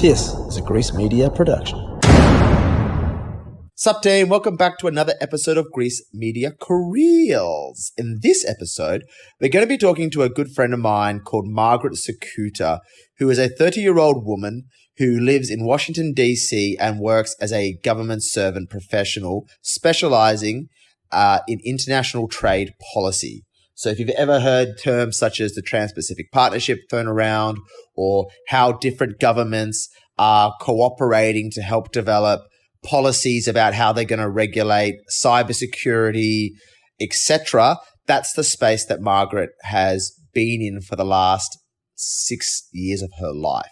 This is a Grease Media production. Sup team, welcome back to another episode of Grease Media Careers. In this episode, we're going to be talking to a good friend of mine called Margaret Sakuta, who is a 30-year-old woman who lives in Washington, D.C. and works as a government servant professional specializing in international trade policy. So if you've ever heard terms such as the Trans-Pacific Partnership thrown around, or how different governments are cooperating to help develop policies about how they're going to regulate cybersecurity, etc., that's the space that Margaret has been in for the last 6 years of her life.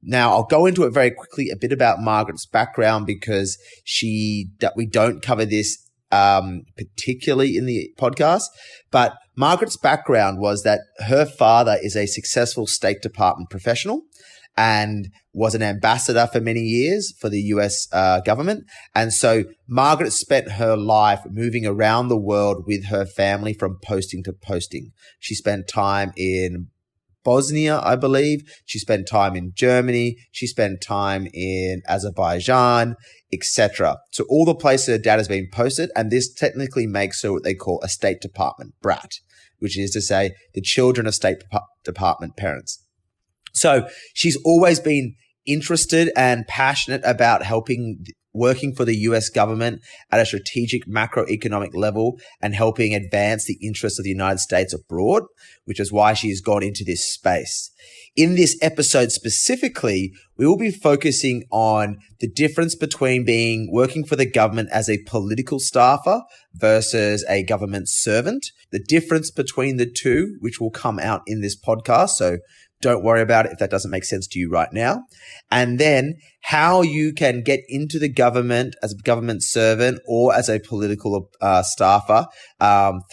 Now, I'll go into it very quickly, a bit about Margaret's background, because we don't cover this particularly in the podcast, but Margaret's background was that her father is a successful State Department professional and was an ambassador for many years for the US government. And so Margaret spent her life moving around the world with her family from posting to posting. She spent time in Bosnia, I believe. She spent time in Germany. She spent time in Azerbaijan, etc. So all the places her dad has been posted, and this technically makes her what they call a State Department brat, which is to say the children of State Department parents. So she's always been interested and passionate about working for the US government at a strategic macroeconomic level and helping advance the interests of the United States abroad, which is why she's gone into this space. In this episode specifically, we will be focusing on the difference between working for the government as a political staffer versus a government servant, the difference between the two, which will come out in this podcast. So don't worry about it if that doesn't make sense to you right now. And then how you can get into the government as a government servant or as a political staffer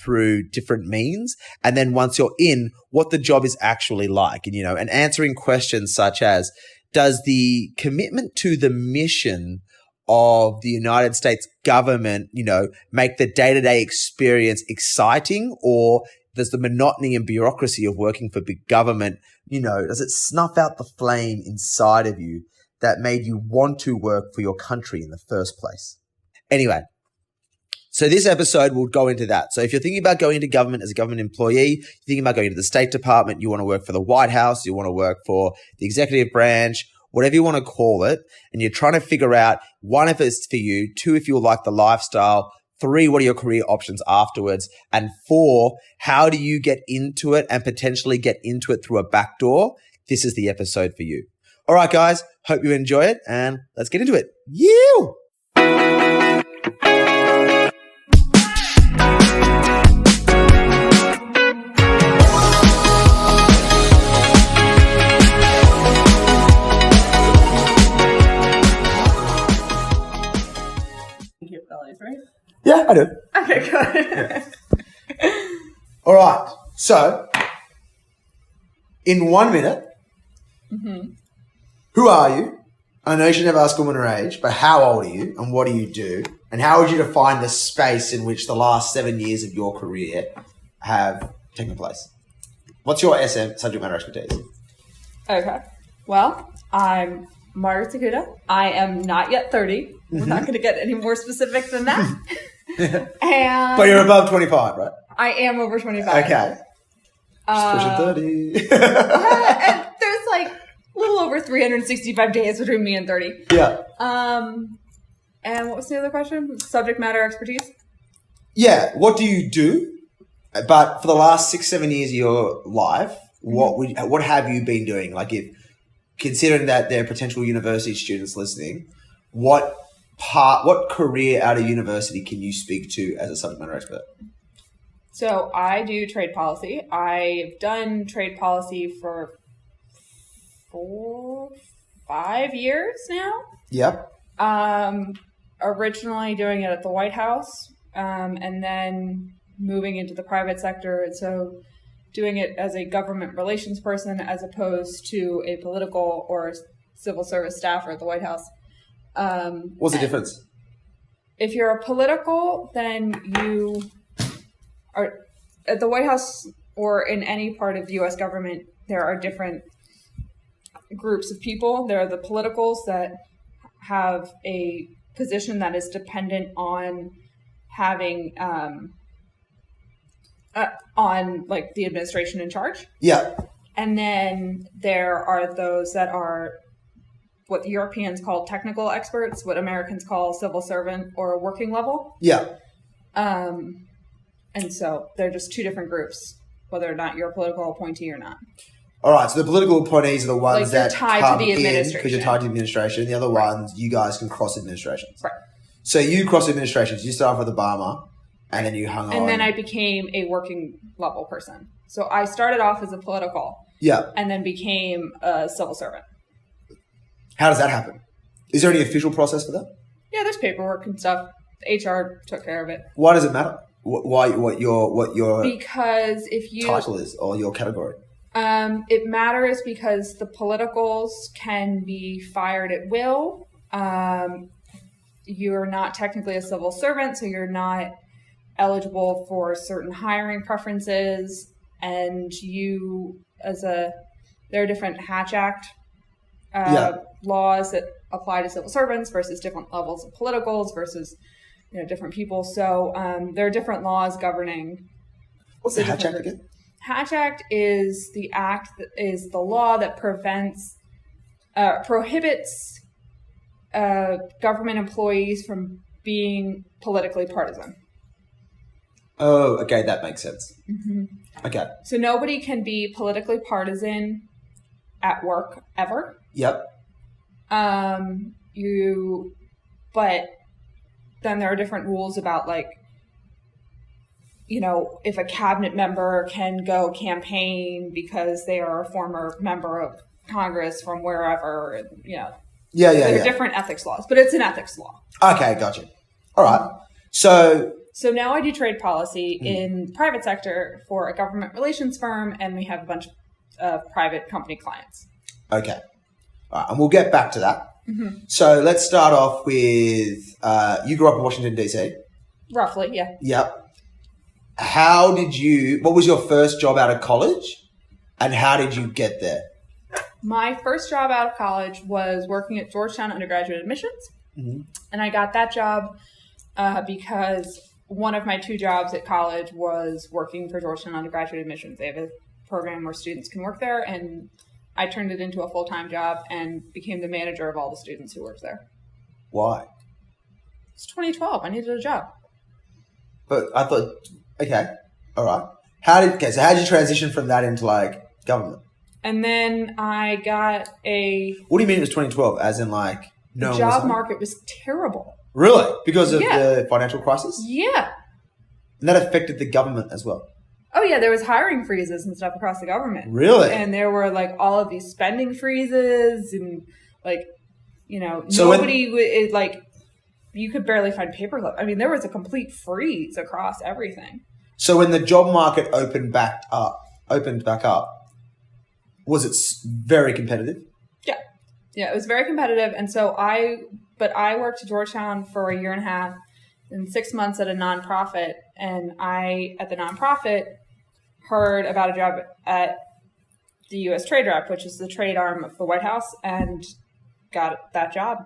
through different means. And then once you're in, what the job is actually like. And answering questions such as, does the commitment to the mission of the United States government, make the day-to-day experience exciting, or does the monotony and bureaucracy of working for big government, does it snuff out the flame inside of you that made you want to work for your country in the first place? Anyway, so this episode will go into that. So if you're thinking about going into government as a government employee, you're thinking about going to the State Department, you want to work for the White House, you want to work for the executive branch, whatever you want to call it, and you're trying to figure out, one, if it's for you, two, if you like the lifestyle, three, what are your career options afterwards? And four, how do you get into it and potentially get into it through a backdoor? This is the episode for you. All right, guys, hope you enjoy it, and let's get into it. You! Right? Yeah, I do. Okay, good. Yeah. All right. So, in 1 minute, Who are you? I know you should never ask a woman her age, but how old are you and what do you do? And how would you define the space in which the last 7 years of your career have taken place? What's your SM, subject matter expertise? Okay. Well, I'm Margaret Sakuta. I am not yet 30. We're not going to get any more specific than that. And but you're above 25, right? I am over 25. Okay. Just pushing 30. And there's like a little over 365 days between me and 30. Yeah. And what was the other question? Subject matter expertise? Yeah. What do you do? But for the last 6-7 years of your life, what have you been doing? Like, if considering that there are potential university students listening, what career out of university can you speak to as a subject matter expert? So I do trade policy. I've done trade policy for 4-5 years now. Yep. Originally doing it at the White House, and then moving into the private sector. So doing it as a government relations person as opposed to a political or civil service staffer at the White House. What's the difference? If you're a political, then you are at the White House or in any part of the U.S. government. There are different groups of people. There are the politicals that have a position that is dependent on having on like the administration in charge. Yeah. And then there are those that are what the Europeans call technical experts, what Americans call civil servant or working level. Yeah. And so they're just two different groups, whether or not you're a political appointee or not. All right, so the political appointees are the ones Like, they're that tied come to the in administration. because you're tied to the administration. The other ones, you guys can cross administrations. Right. So you cross administrations. You start off with Obama, and then you hung on. And then I became a working level person. So I started off as a political. Yeah. And then became a civil servant. How does that happen? Is there any official process for that? Yeah, there's paperwork and stuff. HR took care of it. Why does it matter? What your because if you title is or your category? It matters because the politicals can be fired at will. You're not technically a civil servant, so you're not eligible for certain hiring preferences. And there are different Hatch Act laws that apply to civil servants versus different levels of politicals versus different people. So there are different laws governing. What's the Hatch Act again? Hatch Act is the law that prohibits government employees from being politically partisan. Oh, okay, that makes sense. Mm-hmm. Okay. So nobody can be politically partisan at work ever. Yep. But then there are different rules about if a cabinet member can go campaign because they are a former member of Congress from wherever, Yeah. There are different ethics laws, but it's an ethics law. Okay, gotcha. All right. So now I do trade policy in private sector for a government relations firm, and we have a bunch of private company clients. Okay. All right, and we'll get back to that. Mm-hmm. So let's start off with you grew up in Washington, D.C. Roughly, yeah. Yep. What was your first job out of college, and how did you get there? My first job out of college was working at Georgetown undergraduate admissions, and I got that job because one of my two jobs at college was working for Georgetown undergraduate admissions. They have a program where students can work there, and I turned it into a full-time job and became the manager of all the students who worked there. Why? It's 2012. I needed a job. But I thought, okay, all right. So how did you transition from that into government? And then I got What do you mean it was 2012? As in no the job market was terrible. Really? Because of the financial crisis? Yeah. And that affected the government as well? Oh, yeah. There was hiring freezes and stuff across the government. Really? And there were all of these spending freezes and So nobody you could barely find paperclip. I mean, there was a complete freeze across everything. So when the job market opened back up, was it very competitive? Yeah. Yeah, it was very competitive. And so I worked at Georgetown for a year and a half and 6 months at a nonprofit. And at the nonprofit, heard about a job at the U.S. Trade Rep, which is the trade arm of the White House, and got that job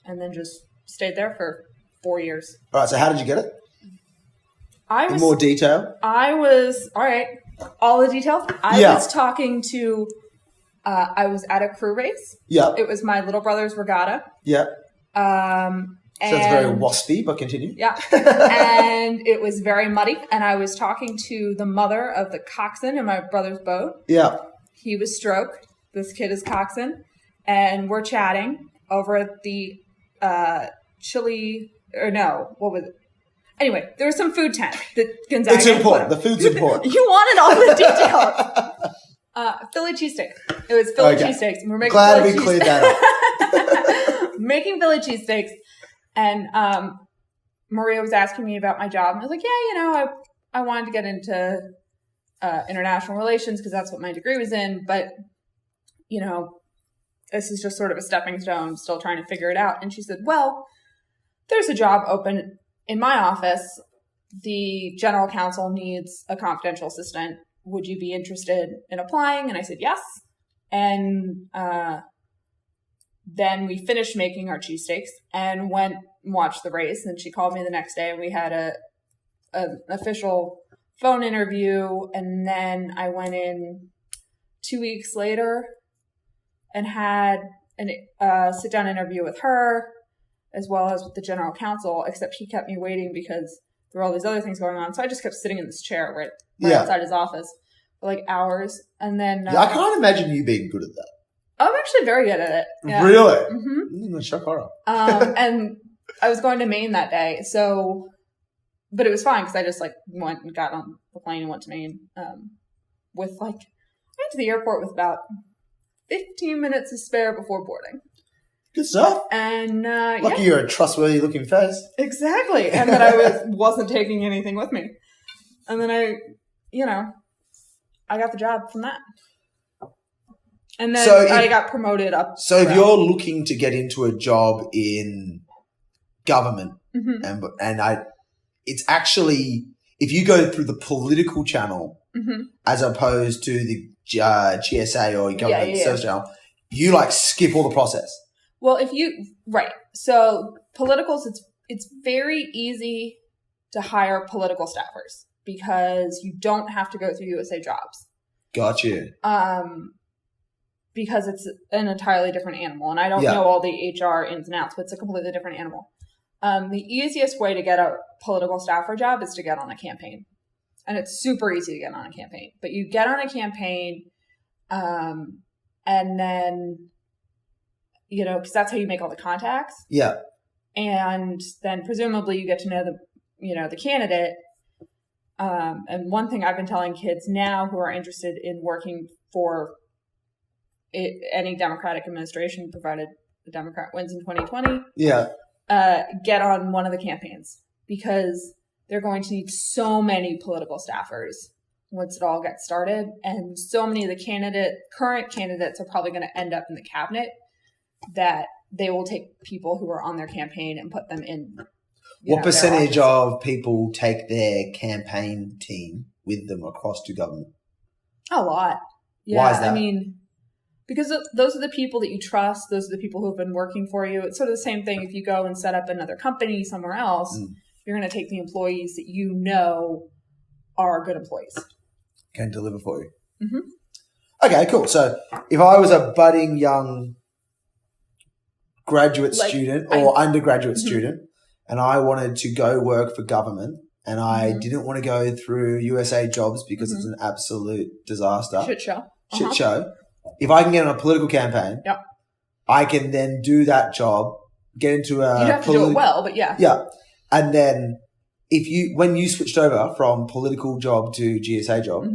and then just stayed there for 4 years. All right, so how did you get it? In more detail? All right, all the details. I was talking to, I was at a crew race. Yeah. It was my little brother's regatta. Yeah. Sounds very waspy, but continue. Yeah. And it was very muddy. And I was talking to the mother of the coxswain in my brother's boat. Yeah. He was stroke. This kid is coxswain. And we're chatting over at the what was it? Anyway, there was some food tent that Gonzaga. It's important. The food's important. You wanted all the details. Philly cheesesteak. It was Philly cheesesteaks. And we're making Glad we cleared that up. Making Philly cheesesteaks. And Maria was asking me about my job. And I was like, I wanted to get into international relations because that's what my degree was in. But, this is just sort of a stepping stone. I'm still trying to figure it out. And she said, well, there's a job open in my office. The general counsel needs a confidential assistant. Would you be interested in applying? And I said, yes. And then we finished making our cheesesteaks and went and watched the race. And she called me the next day and we had an official phone interview. And then I went in 2 weeks later and had a sit-down interview with her as well as with the general counsel, except he kept me waiting because there were all these other things going on. So I just kept sitting in this chair right outside his office for like hours. And then... I can't imagine you being good at that. I'm actually very good at it. Yeah. Really? Mm-hmm. Shock horror. And I was going to Maine that day, but it was fine because I just like went and got on the plane and went to Maine. I went to the airport with about 15 minutes to spare before boarding. Good stuff. And lucky you're a trustworthy looking face. Exactly, and that I wasn't taking anything with me. And then I got the job from that. And then I got promoted up. So if you're looking to get into a job in government, it's actually, if you go through the political channel as opposed to the GSA or government service channel, you like skip all the process. Well, so politicals, it's very easy to hire political staffers because you don't have to go through USA Jobs. Got you. Because it's an entirely different animal. And I don't know all the HR ins and outs, but it's a completely different animal. The easiest way to get a political staffer job is to get on a campaign. And it's super easy to get on a campaign. But you get on a campaign, and then, because that's how you make all the contacts. Yeah. And then presumably you get to know the candidate. And one thing I've been telling kids now who are interested in working for any Democratic administration, provided the Democrat wins in 2020, get on one of the campaigns because they're going to need so many political staffers once it all gets started. And so many of the current candidates are probably going to end up in the cabinet that they will take people who are on their campaign and put them in. What percentage of people take their campaign team with them across to government? A lot. Yeah, why is that? I mean, because those are the people that you trust. Those are the people who have been working for you. It's sort of the same thing if you go and set up another company somewhere else. You're going to take the employees that you know are good employees. Can deliver for you. Mm-hmm. Okay, cool. So if I was a budding young graduate student or undergraduate student and I wanted to go work for government and I didn't want to go through USA Jobs because it's an absolute disaster. Shit show. Shit show. If I can get on a political campaign, I can then do that job, get into a... You'd have to do it well, but yeah. Yeah. And then when you switched over from political job to GSA job,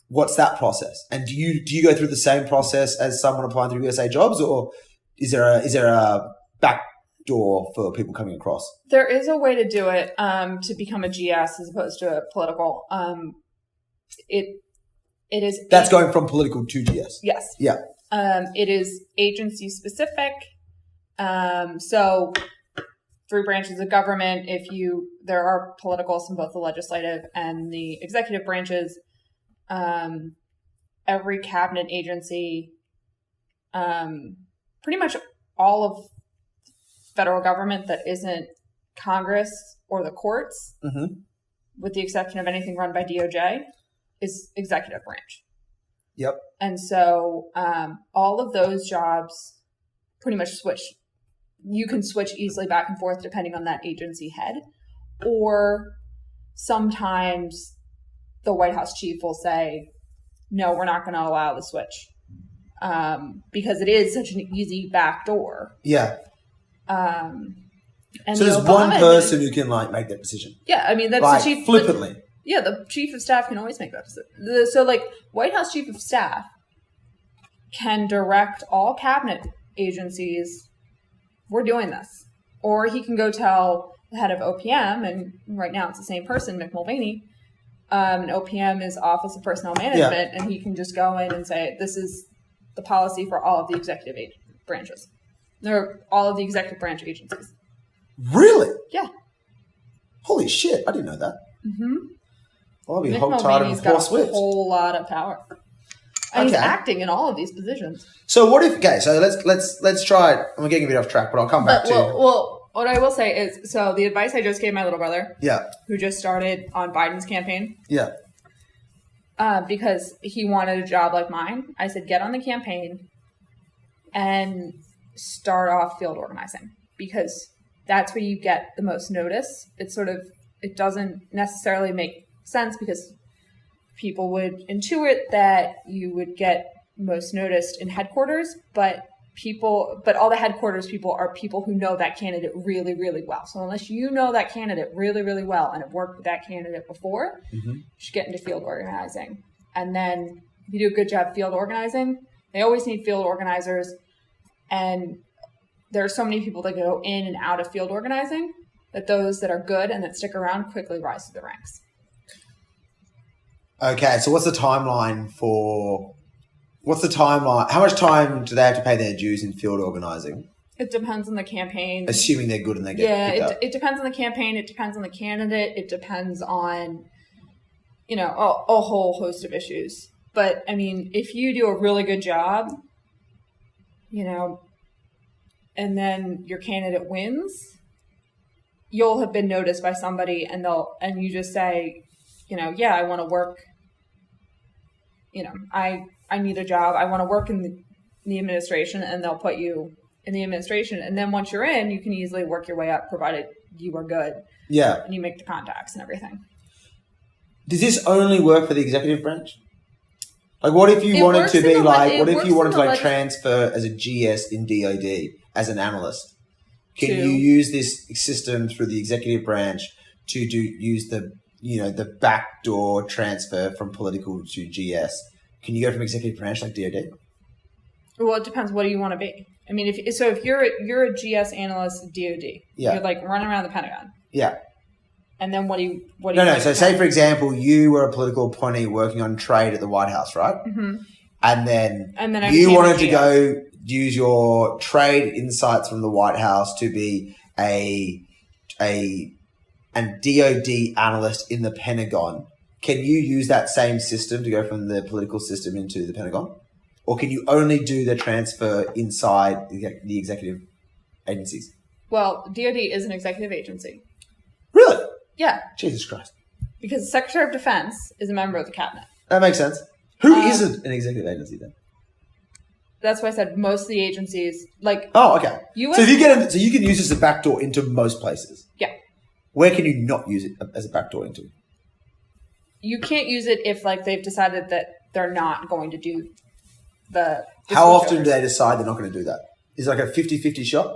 what's that process? And do you go through the same process as someone applying through USA Jobs, or is there a backdoor for people coming across? There is a way to do it to become a GS as opposed to a political. It is... That's going from political to GS. Yes. Yeah. It is agency specific. So 3 branches of government, there are politicals in both the legislative and the executive branches. Every cabinet agency, pretty much all of federal government that isn't Congress or the courts, with the exception of anything run by DOJ, is executive branch. Yep. And so all of those jobs pretty much switch. You can switch easily back and forth depending on that agency head. Or sometimes the White House chief will say, no, we're not going to allow the switch because it is such an easy backdoor. Yeah. And so there's one person who can make that decision. Yeah, I mean, that's the chief. Flippantly. The chief of staff can always make that decision. So White House chief of staff can direct all cabinet agencies, we're doing this. Or he can go tell the head of OPM, and right now it's the same person, Mick Mulvaney, and OPM is Office of Personnel Management, and he can just go in and say, this is the policy for all of the executive branches. They're all of the executive branch agencies. Really? Yeah. Holy shit, I didn't know that. Mm-hmm. Well, I'll be Mick hog-tied Mulvaney's and got horse-whipped. a whole lot of power. And he's acting in all of these positions. So what if? Okay, so let's try it. I'm getting a bit off track, but I'll come back to. Well, what I will say is, so the advice I just gave my little brother, who just started on Biden's campaign, because he wanted a job like mine, I said, get on the campaign and start off field organizing, because that's where you get the most notice. It doesn't necessarily make sense because people would intuit that you would get most noticed in headquarters, but all the headquarters people are people who know that candidate really, really well. So unless you know that candidate really, really well and have worked with that candidate before, you should get into field organizing. And then if you do a good job field organizing, they always need field organizers. And there are so many people that go in and out of field organizing that those that are good and that stick around quickly rise to the ranks. Okay, so what's the timeline? How much time do they have to pay their dues in field organizing? It depends on the campaign. Assuming they're good and they get picked up. It depends on the campaign. It depends on the candidate. It depends on, a whole host of issues. But, I mean, if you do a really good job, and then your candidate wins, you'll have been noticed by somebody and you just say, I want to work. I need a job. I want to work in the administration, and they'll put you in the administration. And then once you're in, you can easily work your way up, provided you are good. Yeah. And you make the contacts and everything. Does this only work for the executive branch? Like, what if you wanted to transfer as a GS in DOD as an analyst? Can you use this system through the executive branch to use the backdoor transfer from political to GS? Can you go from executive branch like DOD? Well, it depends. What do you want to be? I mean, if you're a GS analyst at DOD, you're like running around the Pentagon. Yeah. And then what do you? No. So say for example, you were a political appointee working on trade at the White House, right? Mm-hmm. And then you wanted to go use your trade insights from the White House to be a DOD analyst in the Pentagon. Can you use that same system to go from the political system into the Pentagon? Or can you only do the transfer inside the executive agencies? Well, DOD is an executive agency. Really? Yeah. Jesus Christ. Because the Secretary of Defense is a member of the cabinet. That makes sense. Who isn't an executive agency then? That's why I said most of the agencies, like... Oh, okay. So you can use this as a backdoor into most places? Yeah. Where can you not use it as a backdoor into? You can't use it if, like, they've decided that they're not going to do the How often do they decide they're not going to do that? Is it like a 50-50 shot?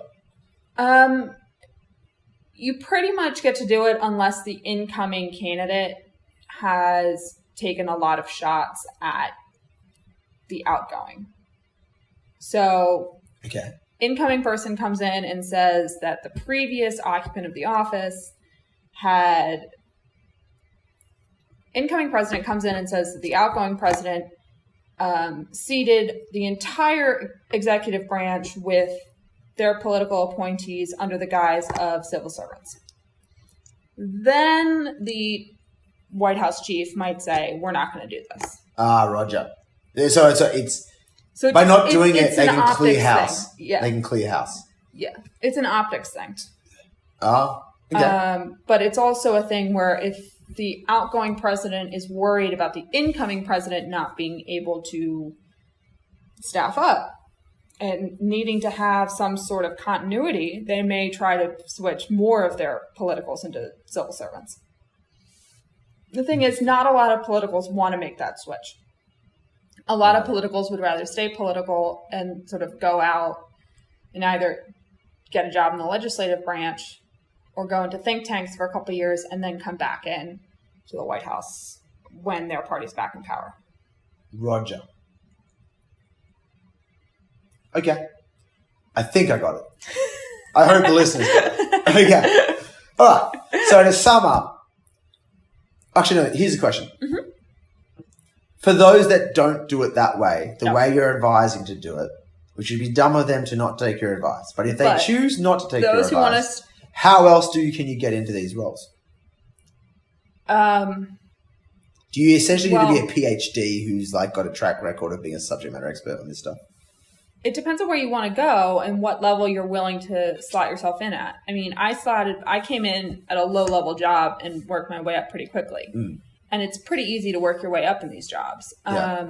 You pretty much get to do it unless the incoming candidate has taken a lot of shots at the outgoing. So, incoming person comes in and says that the previous occupant of the office had... Incoming president comes in and says that the outgoing president seated the entire executive branch with their political appointees under the guise of civil servants. Then the White House chief might say, we're not going to do this. Roger. So by not doing it, they can clear house. Yeah. They can clear house. Yeah. It's an optics thing. Okay. But it's also a thing where if the outgoing president is worried about the incoming president not being able to staff up and needing to have some sort of continuity, they may try to switch more of their politicals into civil servants. The thing is, not a lot of politicals want to make that switch. A lot of politicals would rather stay political and sort of go out and either get a job in the legislative branch or go into think tanks for a couple of years and then come back in to the White House when their party's back in power. Roger. Okay. I think I got it. I hope the listeners got it. Okay. All right. So to sum up, actually, no, here's a question. Mm-hmm. For those that don't do it that way, the way you're advising to do it, which would be dumb of them to not take your advice. But if they choose not to take your advice, how else can you get into these roles? Do Do you essentially need Well, to be a PhD who's like got a track record of being a subject matter expert on this stuff? it depends on where you want to go and what level you're willing to slot yourself in at. I mean, I came in at a low level job and worked my way up pretty quickly. And it's pretty easy to work your way up in these jobs. Yeah.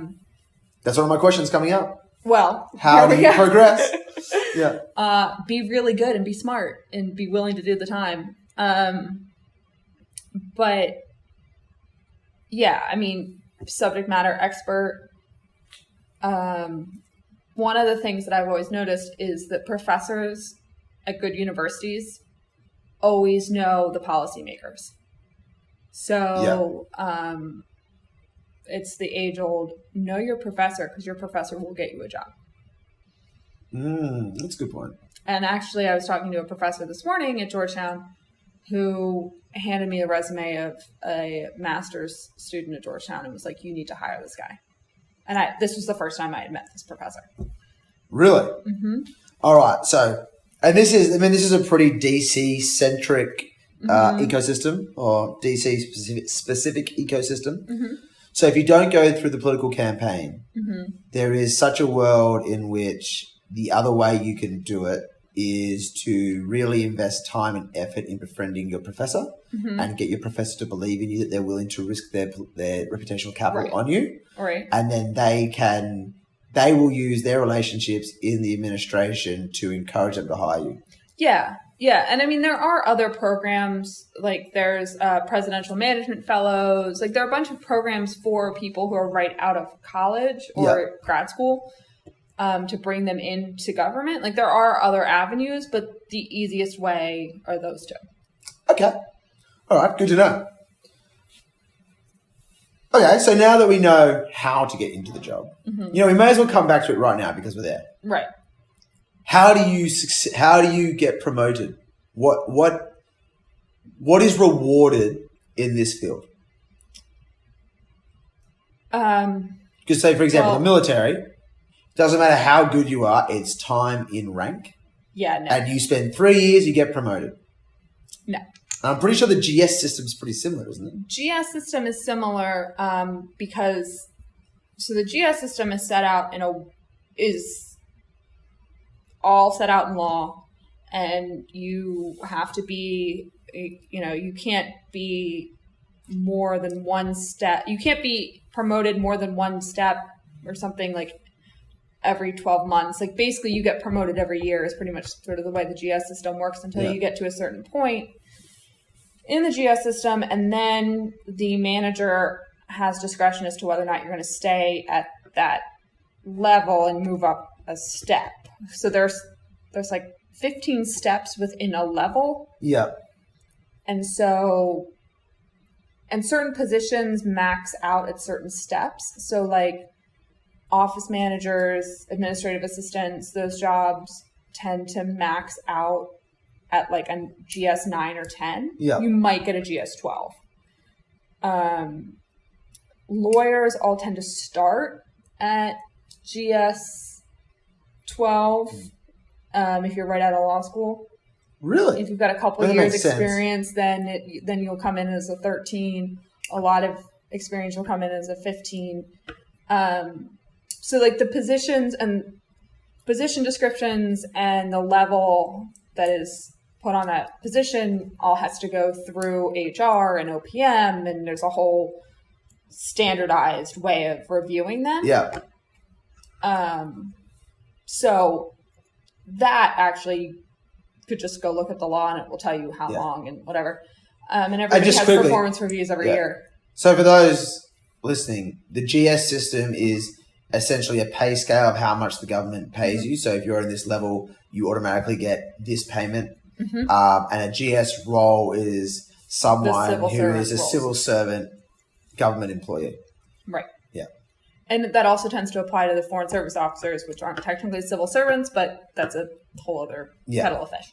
That's one of my questions coming up. Well, how do you progress? Yeah. Be really good and be smart and be willing to do the time. But yeah, I mean, subject matter expert. One of the things that I've always noticed is that professors at good universities always know the policymakers. So it's the age-old, know your professor because your professor will get you a job. That's a good point. And actually, I was talking to a professor this morning at Georgetown who handed me a resume of a master's student at Georgetown and was like, you need to hire this guy. And this was the first time I had met this professor. Really? Mm-hmm. All right. So, and this is a pretty DC-centric ecosystem or DC-specific ecosystem. Mm-hmm. So if you don't go through the political campaign, there is such a world in which the other way you can do it is to really invest time and effort in befriending your professor and get your professor to believe in you, that they're willing to risk their reputational capital on you. Right. And then they will use their relationships in the administration to encourage them to hire you. Yeah. Yeah. And I mean, there are other programs, like there's presidential management fellows. Like there are a bunch of programs for people who are right out of college or grad school to bring them into government. Like there are other avenues, but the easiest way are those two. Okay. All right. Good to know. Okay. So now that we know how to get into the job, we may as well come back to it right now because we're there. Right. How do you get promoted? What is rewarded in this field? Because say, for example, the military, doesn't matter how good you are, it's time in rank. Yeah, no. And you spend 3 years, you get promoted. No. I'm pretty sure the GS system is pretty similar, isn't it? GS system is similar because the GS system is set out is all set out in law, and you have to be, you can't be more than one step. You can't be promoted more than one step or something like every 12 months. Like basically you get promoted every year is pretty much sort of the way the GS system works until you get to a certain point in the GS system. And then the manager has discretion as to whether or not you're going to stay at that level and move up a step. So there's like 15 steps within a level. Yeah. And certain positions max out at certain steps. So like office managers, administrative assistants, those jobs tend to max out at like a GS 9 or 10. Yeah. You might get a GS 12. Lawyers all tend to start at GS 12 if you're right out of law school. Really? If you've got a couple of years experience, then you'll come in as a 13. A lot of experience will come in as a 15. So like the positions and position descriptions and the level that is put on that position all has to go through HR and OPM, and there's a whole standardized way of reviewing them. Yeah. So that actually could just go look at the law and it will tell you how long and whatever. And everybody has performance reviews every year. So for those listening, the GS system is essentially a pay scale of how much the government pays you. So if you're in this level, you automatically get this payment. And a GS role is someone who is a civil servant government employee. Right. Yeah. And that also tends to apply to the foreign service officers, which aren't technically civil servants, but that's a whole other kettle of fish.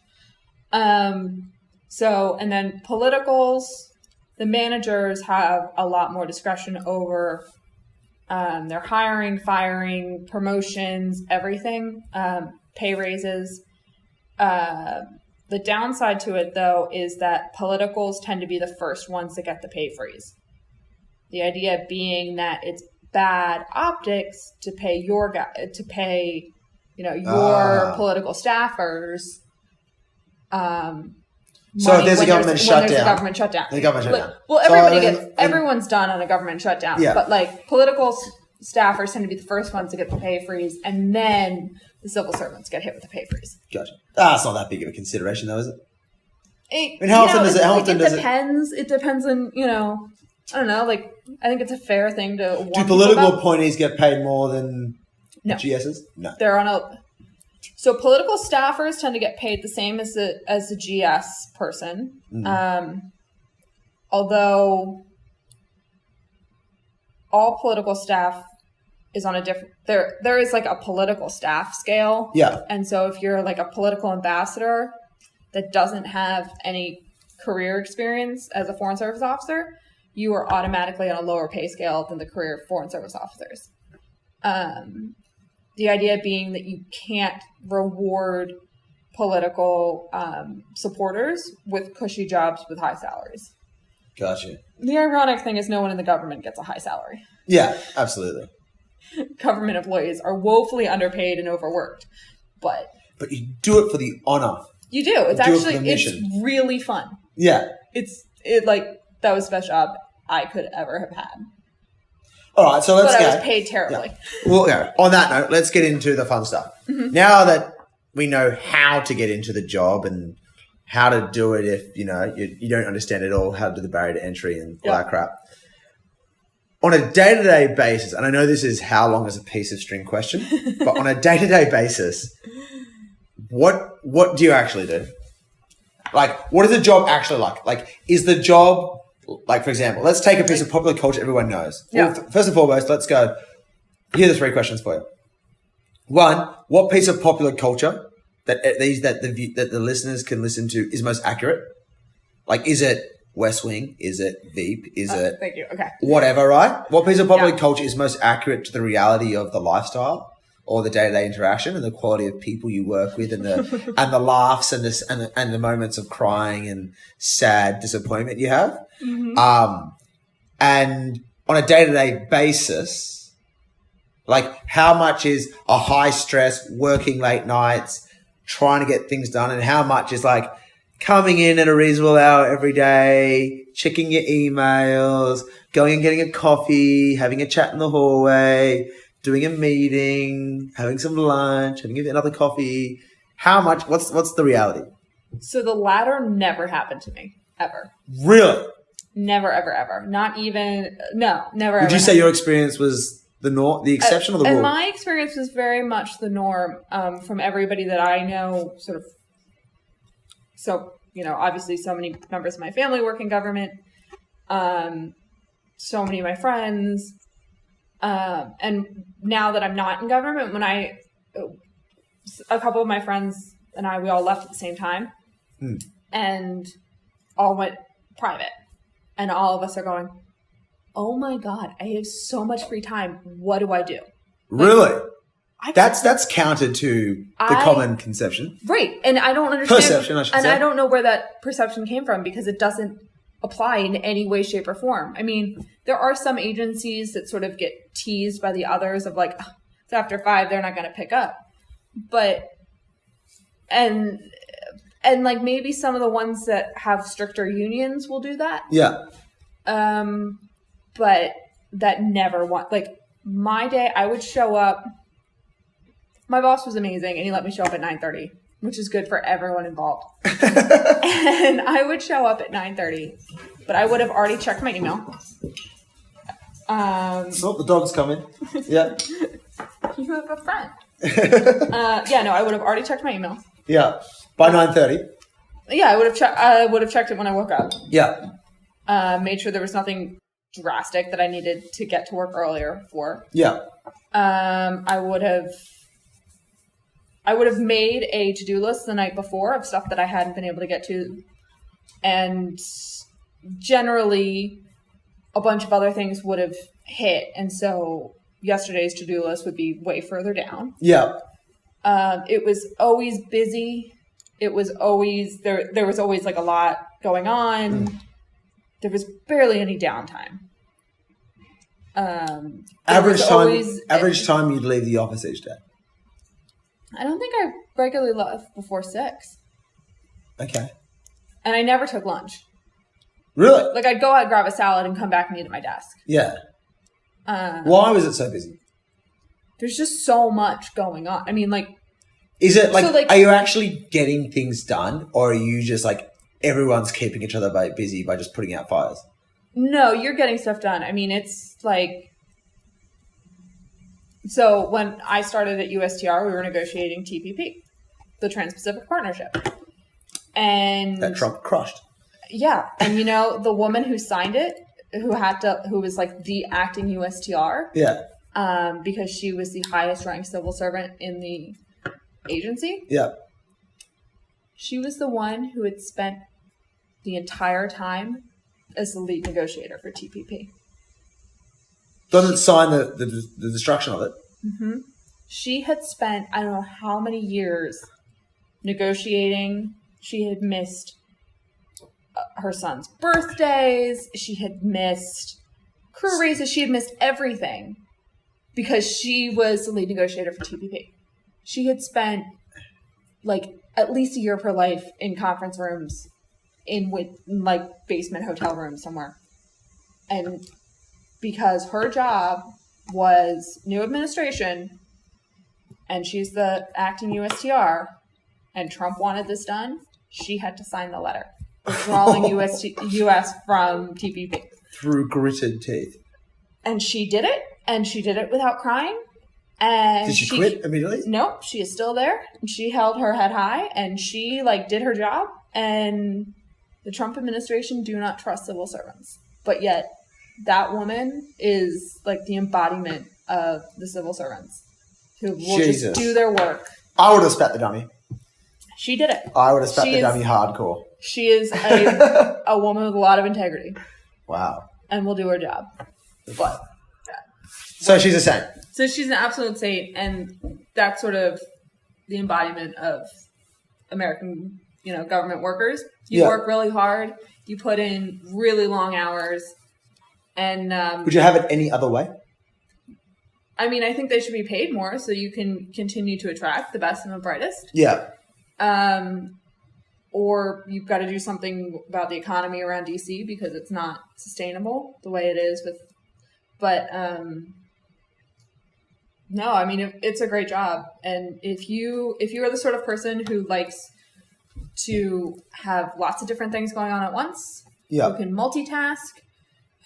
And then politicals, the managers have a lot more discretion over their hiring, firing, promotions, everything, pay raises. The downside to it, though, is that politicals tend to be the first ones to get the pay freeze. The idea being that it's bad optics to pay your political staffers. So if there's a government shutdown. There's a government shutdown. Well, everyone's done on a government shutdown. Yeah. But like political staffers tend to be the first ones to get the pay freeze, and then the civil servants get hit with the pay freeze. Gotcha. It's not that big of a consideration, though, is it? How often does it? It depends. It depends on, I don't know. Like, I think it's a fair thing to. Do political appointees get paid more than GSs? No. They're on a. So political staffers tend to get paid the same as the GS person, although all political staff is on a different. There is like a political staff scale, and so if you're like a political ambassador that doesn't have any career experience as a Foreign Service officer, you are automatically on a lower pay scale than the career Foreign Service officers. The idea being that you can't reward political supporters with cushy jobs with high salaries. Gotcha. The ironic thing is no one in the government gets a high salary. Yeah, absolutely. Government employees are woefully underpaid and overworked. But you do it for the honor. You do. It's really fun. Yeah. That was the best job I could ever have had. All right, so let's go. But I was paid terribly. Yeah. Well, on that note, let's get into the fun stuff. Mm-hmm. Now that we know how to get into the job and how to do it if, you don't understand it all, how to do the barrier to entry and all that crap. On a day-to-day basis, and I know this is how long is a piece of string question, but on a day-to-day basis, what do you actually do? Like, what is the job actually like? Like, is the job... Like, for example, let's take a piece of popular culture everyone knows. Yeah. Well, first and foremost, let's go. Here are the 3 questions for you. 1, what piece of popular culture that the listeners can listen to is most accurate? Like, is it West Wing? Is it Veep? Is it... Thank you. Okay. Whatever, right? What piece of popular culture is most accurate to the reality of the lifestyle or the day-to-day interaction and the quality of people you work with and the and the laughs and the moments of crying and sad disappointment you have? Mm-hmm. And on a day-to-day basis, like how much is a high stress, working late nights, trying to get things done, and how much is like coming in at a reasonable hour every day, checking your emails, going and getting a coffee, having a chat in the hallway, doing a meeting, having some lunch, having another coffee. How much? What's the reality? So the latter never happened to me, ever. Really? Never, ever, ever. Not even, no, never, Would ever. you say your experience was the exception or the rule? And my experience was very much the norm from everybody that I know, sort of. So, obviously so many members of my family work in government. So many of my friends. And now that I'm not in government, a couple of my friends and we all left at the same time and all went private. And all of us are going, oh my God, I have so much free time. What do I do? Really? That's counter to the common conception. Right. And I don't understand. Perception, I should say. And I don't know where that perception came from because it doesn't apply in any way, shape, or form. I mean, there are some agencies that sort of get teased by the others of like, it's after 5, they're not going to pick up. But, and like maybe some of the ones that have stricter unions will do that. Yeah. But that never like my day, I would show up. My boss was amazing and he let me show up at 9:30, which is good for everyone involved. And I would show up at 9:30, but I would have already checked my email. The dog's coming. Yeah. You have a friend. I would have already checked my email. Yeah. By 9:30. Yeah, I would have checked it when I woke up. Yeah. Made sure there was nothing drastic that I needed to get to work earlier for. Yeah. I would have made a to-do list the night before of stuff that I hadn't been able to get to. And generally a bunch of other things would have hit. And so yesterday's to-do list would be way further down. Yeah. It was always busy. It was always, there was always like a lot going on. There was barely any downtime. Average time you'd leave the office each day. I don't think I regularly left before 6. Okay. And I never took lunch. Really? Like, I'd go out, grab a salad, and come back and eat at my desk. Yeah. Why was it so busy? There's just so much going on. I mean, like... Is it like, are you actually getting things done? Or are you just like, everyone's keeping each other busy by just putting out fires? No, you're getting stuff done. I mean, it's like... So, when I started at USTR, we were negotiating TPP, the Trans-Pacific Partnership. And... That Trump crushed. Yeah. And, you know, the woman who signed it, who was like the acting USTR. Yeah. Because she was the highest ranked civil servant in the agency. Yeah. She was the one who had spent the entire time as the lead negotiator for TPP. Doesn't sign the destruction of it. Mm-hmm. She had spent, I don't know how many years negotiating. She had missed her son's birthdays. She had missed crew raises. She had missed everything because she was the lead negotiator for TPP. She had spent like at least a year of her life in conference rooms in like basement hotel rooms somewhere. And because her job was new administration and she's the acting USTR and Trump wanted this done, she had to sign the letter withdrawing US from TPP. Through gritted teeth. And she did it, and she did it without crying. And did she quit immediately? Nope, she is still there. She held her head high, and she did her job. And the Trump administration do not trust civil servants. But yet, that woman is like the embodiment of the civil servants who will just do their work. I would have spat the dummy. She did it. I would have spat the dummy hardcore. She is a woman with a lot of integrity. Wow. And will do her job. But yeah. So she's a saint. So she's an absolute saint, and that's sort of the embodiment of American, government workers. You work really hard. You put in really long hours. And would you have it any other way? I mean, I think they should be paid more so you can continue to attract the best and the brightest. Yeah. Or you've got to do something about the economy around DC because it's not sustainable the way it is but no, I mean, it's a great job. And if you are the sort of person who likes to have lots of different things going on at once, who can multitask,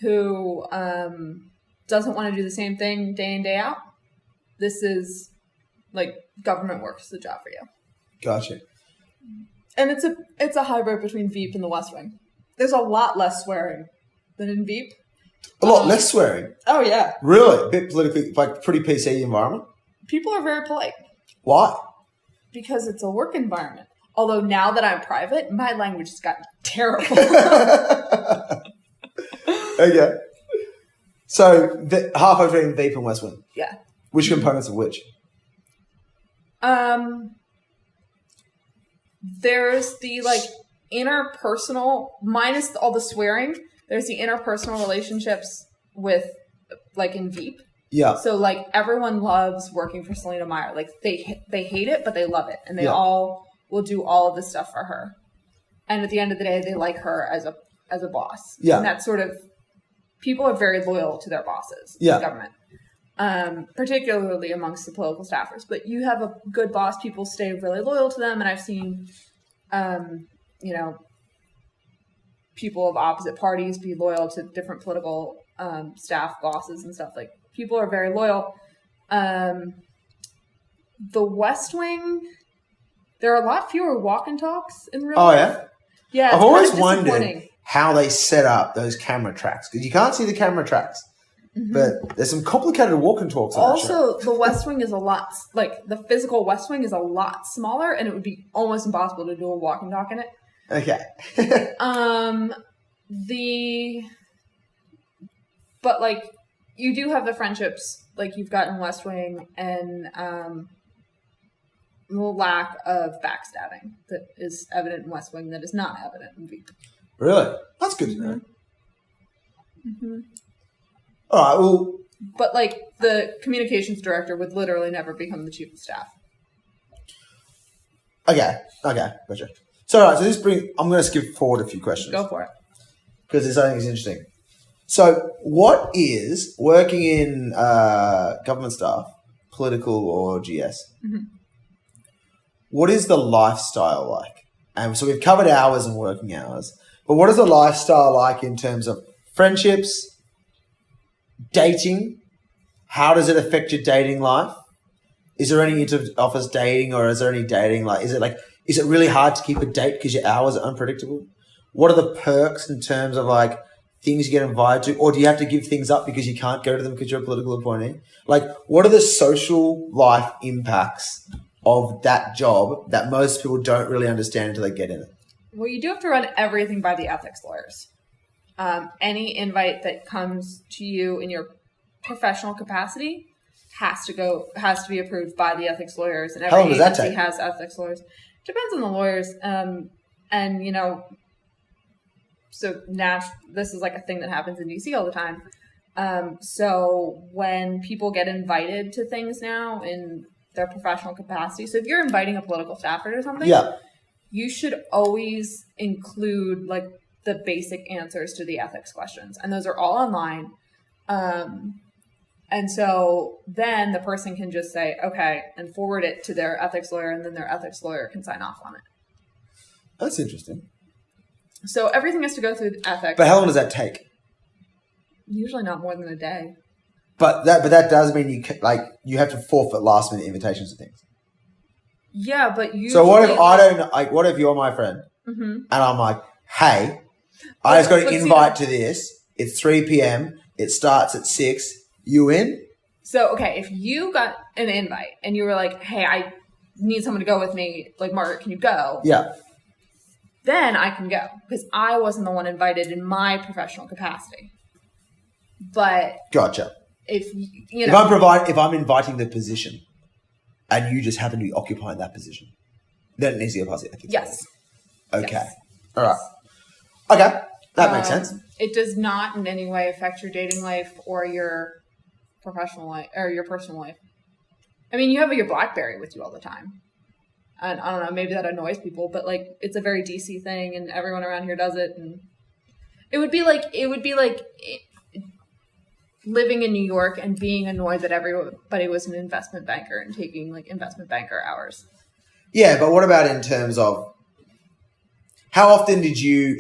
who doesn't want to do the same thing day in, day out, this is government work is the job for you. Gotcha. And it's a hybrid between Veep and the West Wing. There's a lot less swearing than in Veep. A lot less swearing? Oh, yeah. Really? A bit politically, pretty PC environment? People are very polite. Why? Because it's a work environment. Although now that I'm private, my language has gotten terrible. Okay. So, halfway between Veep and West Wing? Yeah. Which components of which? There's the interpersonal, minus all the swearing, there's the interpersonal relationships with in Veep. Yeah. So everyone loves working for Selena Meyer. They hate it, but they love it. And they all will do all of this stuff for her. And at the end of the day, they like her as a boss. Yeah. And that's sort of, people are very loyal to their bosses in government. Particularly amongst the political staffers. But you have a good boss, people stay really loyal to them. And I've seen, people of opposite parties be loyal to different political staff bosses and stuff. People are very loyal. The West Wing, there are a lot fewer walk and talks in real life. Yeah? Yeah, I've always wondered how they set up those camera tracks. Because you can't see the camera tracks. Mm-hmm. But there's some complicated walk and talks. Also, the West Wing is a lot, the physical West Wing is a lot smaller, and it would be almost impossible to do a walk and talk in it. Okay. But you do have the friendships you've got in West Wing, and the lack of backstabbing that is evident in West Wing that is not evident in Veep. Really? That's good to know. Mm-hmm. All right, well, But like the communications director would literally never become the chief of staff. Okay, gotcha. So, all right, I'm going to skip forward a few questions. Go for it. Because this, I think, is interesting. So, what is working in government staff, political or GS? Mm-hmm. What is the lifestyle like? And so we've covered hours and working hours, but what is the lifestyle like in terms of friendships, dating? How does it affect your dating life? Is there any inter-office dating, or is there any dating? Like, is it really hard to keep a date because your hours are unpredictable? What are the perks in terms of like things you get invited to, or do you have to give things up because you can't go to them because you're a political appointee? Like, what are the social life impacts of that job that most people don't really understand until they get in it? Well, you do have to run everything by the ethics lawyers. Any invite that comes to you in your professional capacity has to be approved by the ethics lawyers, and every agency has ethics lawyers. Depends on the lawyers, and you know, so this is like a thing that happens in DC all the time. So when people get invited to things now in their professional capacity, so if you're inviting a political staffer or something, you should always include like the basic answers to the ethics questions, and those are all online. And so then the person can just say, okay, and forward it to their ethics lawyer, and then their ethics lawyer can sign off on it. That's interesting. So everything has to go through ethics. But how long does that take? Usually not more than a day. But that does mean you have to forfeit last minute invitations to things. Yeah, but usually. So what if you're my friend, and I'm like, hey, I just got an invite to this. It's 3 p.m. It starts at 6. You in? So, okay, if you got an invite and you were like, hey, I need someone to go with me, like, Margaret, can you go? Yeah. Then I can go, because I wasn't the one invited in my professional capacity. But gotcha. If you know, if I'm inviting the position, and you just happen to be occupying that position, then it needs to go past the ethics. Yes. Okay. Yes. All right. Okay, that makes sense. It does not in any way affect your dating life or your professional life or your personal life. I mean, you have your BlackBerry with you all the time. And I don't know, maybe that annoys people, but like it's a very DC thing and everyone around here does it. And it would be like living in New York and being annoyed that everybody was an investment banker and taking like investment banker hours. Yeah, but what about in terms of how often did you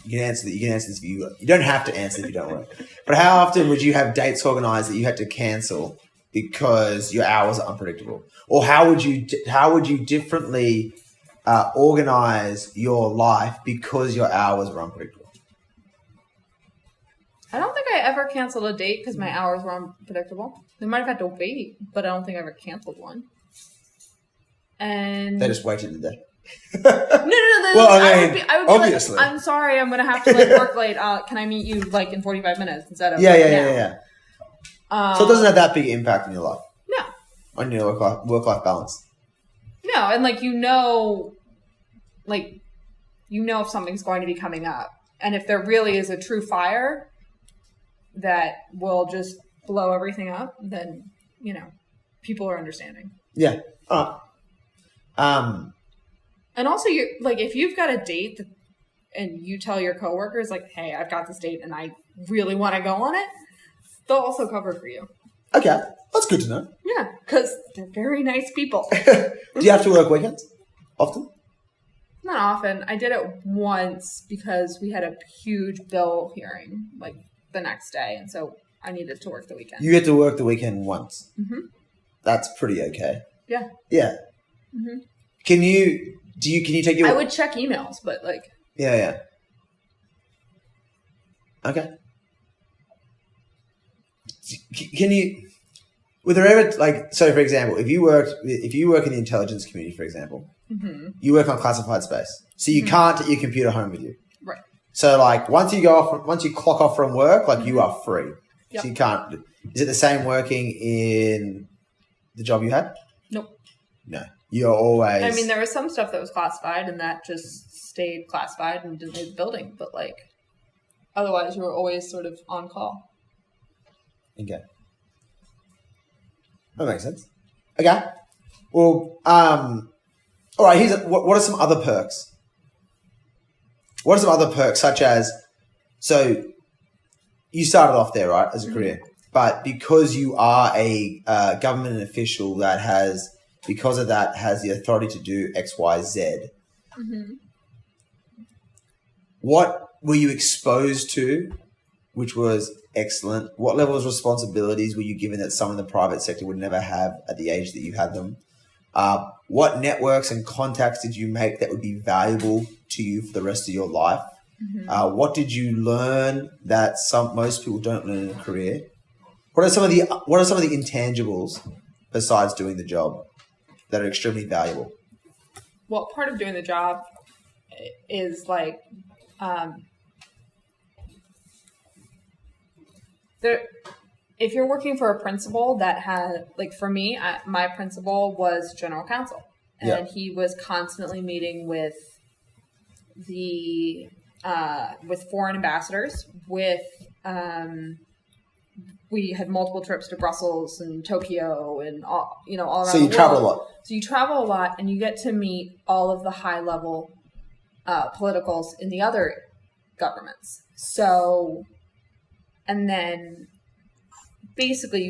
you can answer this if you don't have to answer if you don't want to. But how often would you have dates organized that you had to cancel because your hours are unpredictable? Or how would you differently organize your life because your hours were unpredictable? I don't think I ever canceled a date because my hours were unpredictable. They might have had to wait, but I don't think I ever canceled one. And they just waited a day. No. Well, I mean, I would be obviously. Like, I'm sorry, I'm going to have to like work late. Can I meet you like in 45 minutes instead of Yeah. So it doesn't have that big impact on your life. No. On your work-life balance. No, and like you know if something's going to be coming up, and if there really is a true fire that will just blow everything up, then people are understanding. Yeah. All right. And also, you like if you've got a date and you tell your coworkers like, "Hey, I've got this date and I really want to go on it," they'll also cover for you. Okay, that's good to know. Yeah, because they're very nice people. Do you have to work weekends often? Not often. I did it once because we had a huge bill hearing like the next day, and so I needed to work the weekend. You had to work the weekend once. Mm-hmm. That's pretty okay. Yeah. Yeah. Mm-hmm. Can you take your... I would check emails, but like... Yeah. Okay. Can you... Were there ever, like... So, for example, if you work in the intelligence community, for example, you work on classified space. So you can't take your computer home with you. Right. So, like, once you clock off from work, like, you are free. Yep. So you can't... Is it the same working in the job you had? Nope. No. You're always... I mean, there was some stuff that was classified and that just stayed classified and didn't leave the building. But, like, otherwise you were always sort of on call. Okay. That makes sense. Okay. Well, all right, what are some other perks? What are some other perks, such as, so you started off there, right, as a career, but because you are a government official that has, because of that, has the authority to do X, Y, Z, what were you exposed to, which was excellent? What level of responsibilities were you given that some in the private sector would never have at the age that you had them? What networks and contacts did you make that would be valuable to you for the rest of your life? What did you learn that most people don't learn in a career? What are some of the intangibles besides doing the job that are extremely valuable? Well, part of doing the job is like if you're working for a principal that had, like for me, my principal was general counsel, and he was constantly meeting with foreign ambassadors. We had multiple trips to Brussels and Tokyo and all around the world. So you travel a lot. So you travel a lot, and you get to meet all of the high level politicals in the other governments. So, and then basically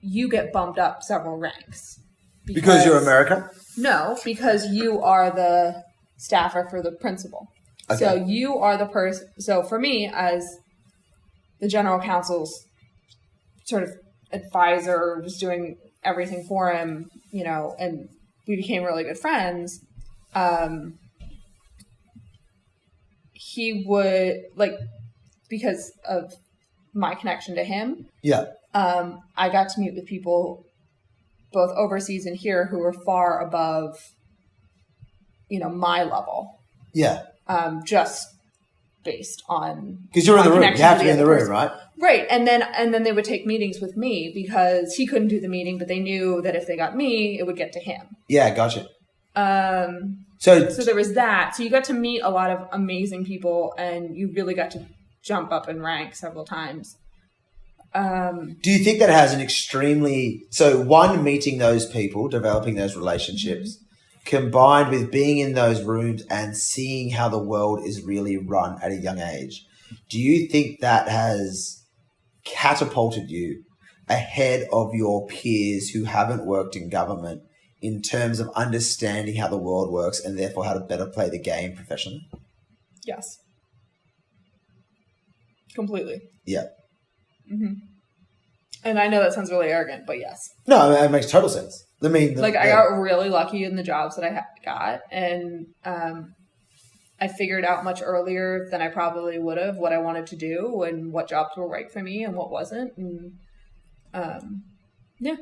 you get bumped up several ranks. Because you're American? No, because you are the staffer for the principal. Okay. So you are the person. So for me, as the general counsel's sort of advisor, was doing everything for him, and we became really good friends. He would, because of my connection to him. Yeah. I got to meet with people both overseas and here who were far above, my level. Yeah. Just based on, because you're in the room. You have to be in the room, right? Right. And then they would take meetings with me because he couldn't do the meeting, but they knew that if they got me, it would get to him. Yeah, gotcha. So there was that. So you got to meet a lot of amazing people, and you really got to jump up in rank several times. Do you think that has an meeting those people, developing those relationships, combined with being in those rooms and seeing how the world is really run at a young age, do you think that has catapulted you ahead of your peers who haven't worked in government in terms of understanding how the world works and therefore how to better play the game professionally? Yes. Completely. Yeah. Mm-hmm. And I know that sounds really arrogant, but yes. No, it makes total sense. I mean, I got really lucky in the jobs that I got, and I figured out much earlier than I probably would have what I wanted to do and what jobs were right for me and what wasn't. And yeah.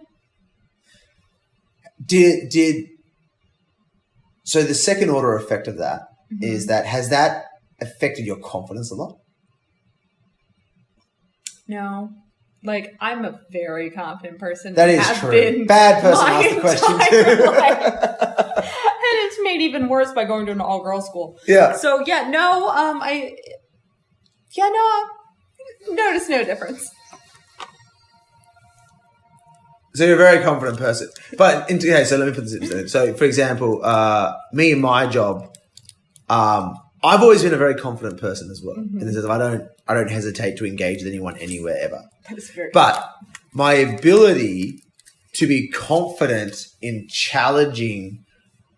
So the second order effect of that is that, has that affected your confidence a lot? No. I'm a very confident person. That is true. Bad person asked the question too. And it's made even worse by going to an all-girls school. Yeah. So notice no difference. So you're a very confident person. But, so let me put this in. So, for example, me in my job, I've always been a very confident person as well. In the sense of I don't hesitate to engage with anyone anywhere ever. That is very But my ability to be confident in challenging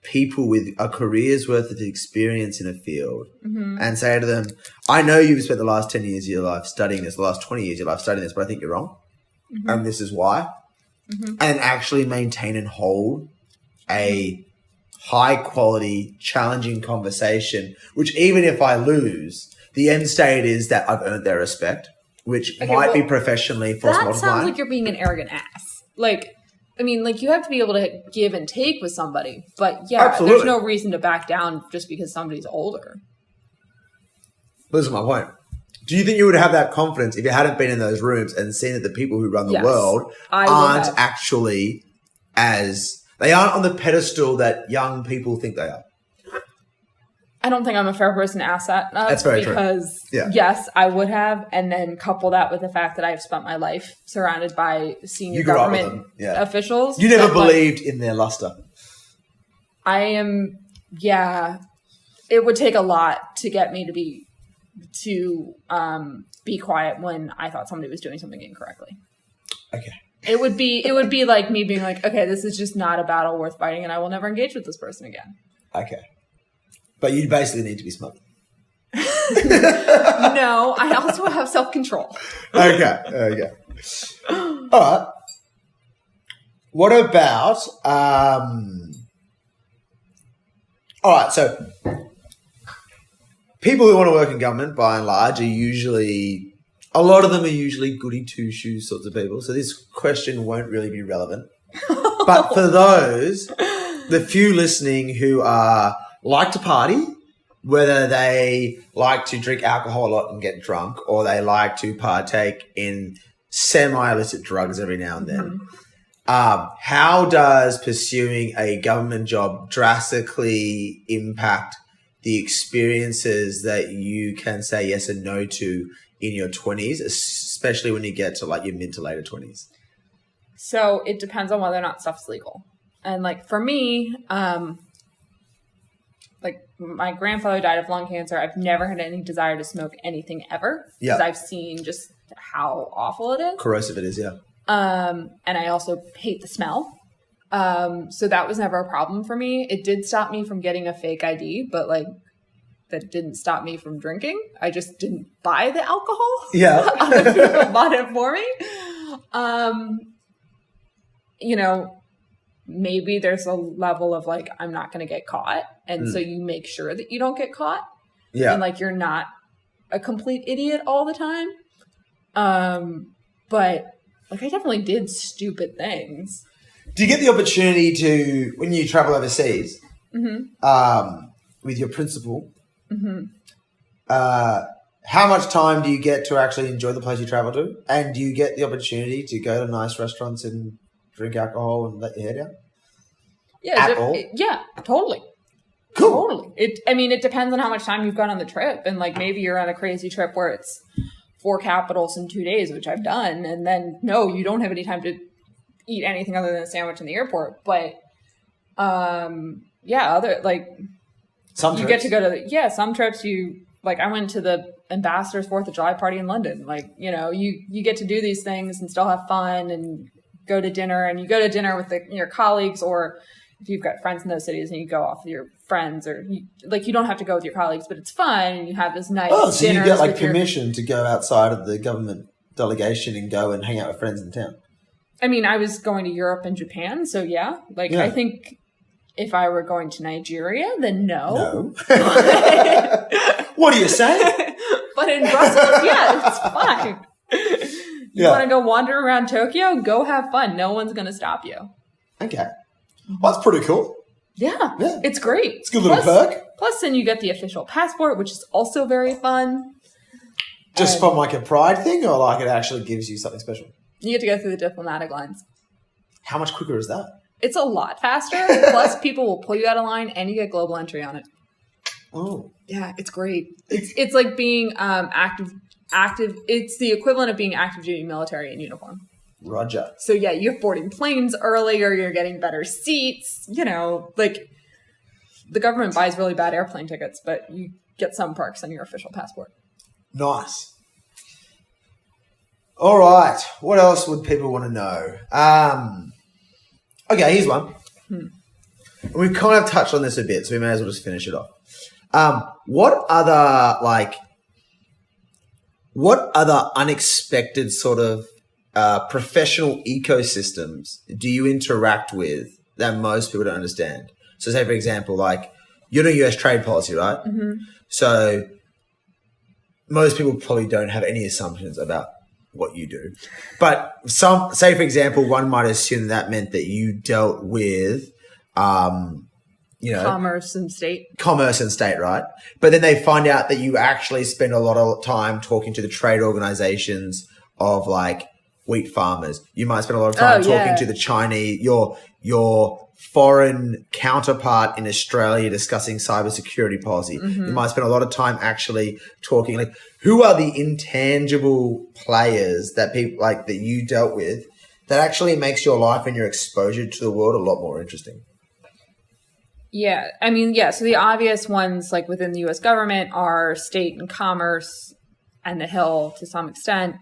people with a career's worth of experience in a field and say to them, I know you've spent the last 10 years of your life studying this, the last 20 years of your life studying this, but I think you're wrong. And this is why. And actually maintain and hold a high quality, challenging conversation, which even if I lose, the end state is that I've earned their respect, which might be professionally force multiplying. That sounds like you're being an arrogant ass. You have to be able to give and take with somebody, but Absolutely. There's no reason to back down just because somebody's older. This is my point. Do you think you would have that confidence if you hadn't been in those rooms and seen that the people who run the world aren't actually they aren't on the pedestal that young people think they are? I don't think I'm a fair person to ask that. That's very true. Because, Yeah. yes, I would have. And then couple that with the fact that I've spent my life surrounded by senior government officials. You never believed in their luster. I am, it would take a lot to get me to be quiet when I thought somebody was doing something incorrectly. Okay. It would be like me being like, okay, this is just not a battle worth fighting and I will never engage with this person again. Okay. But you basically need to be smart. No, I also have self-control. Okay. All right. What about... All right, so people who want to work in government, by and large, are usually... A lot of them are usually goody two-shoes sorts of people, so this question won't really be relevant. But for those, the few listening who like to party, whether they like to drink alcohol a lot and get drunk, or they like to partake in semi-illicit drugs every now and then, how does pursuing a government job drastically impact the experiences that you can say yes and no to in your 20s, especially when you get to like your mid to later 20s? So it depends on whether or not stuff's legal. And like for me, like my grandfather died of lung cancer. I've never had any desire to smoke anything ever because I've seen just how awful it is. Corrosive it is, yeah. And I also hate the smell. So that was never a problem for me. It did stop me from getting a fake ID, but like that didn't stop me from drinking. I just didn't buy the alcohol. Yeah. Other people bought it for me. You know, maybe there's a level of like, I'm not going to get caught. And so you make sure that you don't get caught. Yeah. And like, you're not a complete idiot all the time. But like, I definitely did stupid things. Do you get the opportunity to, when you travel overseas, with your principal, how much time do you get to actually enjoy the place you travel to? And do you get the opportunity to go to nice restaurants and drink alcohol and let your hair down? Yeah. Yeah, totally. Cool. Totally. It depends on how much time you've got on the trip. And like maybe you're on a crazy trip where it's 4 capitals in 2 days, which I've done. And then no, you don't have any time to eat anything other than a sandwich in the airport. But other like some you trips. get to go to some trips I went to the ambassador's 4th of July party in London. Like, you know, you get to do these things and still have fun and go to dinner, and you go to dinner with your colleagues, or if you've got friends in those cities and you go off with your friends, or you don't have to go with your colleagues, but it's fun and you have this nice so dinner. You get like permission to go outside of the government delegation and go and hang out with friends in town. I mean, I was going to Europe and Japan, so yeah. I think if I were going to Nigeria, then no. What do you say? But in Brussels, it's fine. You want to go wander around Tokyo? Go have fun. No one's going to stop you. Okay. Well, that's pretty cool. Yeah. It's great. It's a good little perk. Plus, then you get the official passport, which is also very fun. Just from like a pride thing, or like it actually gives you something special? You get to go through the diplomatic lines. How much quicker is that? It's a lot faster. Plus, people will pull you out of line and you get global entry on it. Oh. Yeah, it's great. It's like being active. It's the equivalent of being active duty military in uniform. Roger. So yeah, you're boarding planes earlier. You're getting better seats. You know, like the government buys really bad airplane tickets, but you get some perks on your official passport. Nice. All right. What else would people want to know? Okay, here's one. We've kind of touched on this a bit, so we may as well just finish it off. What other unexpected sort of professional ecosystems do you interact with that most people don't understand? So say, for example, like you're doing US trade policy, right? Mm-hmm. So most people probably don't have any assumptions about what you do. But say, for example, one might assume that meant that you dealt with commerce and state, right? But then they find out that you actually spend a lot of time talking to the trade organizations of like wheat farmers. You might spend a lot of time talking to the Chinese, your foreign counterpart in Australia discussing cybersecurity policy. You might spend a lot of time actually talking, like, who are the intangible players that people like that you dealt with that actually makes your life and your exposure to the world a lot more interesting. Yeah. I mean, yeah. So the obvious ones, like within the U.S. government, are state and commerce and the Hill to some extent.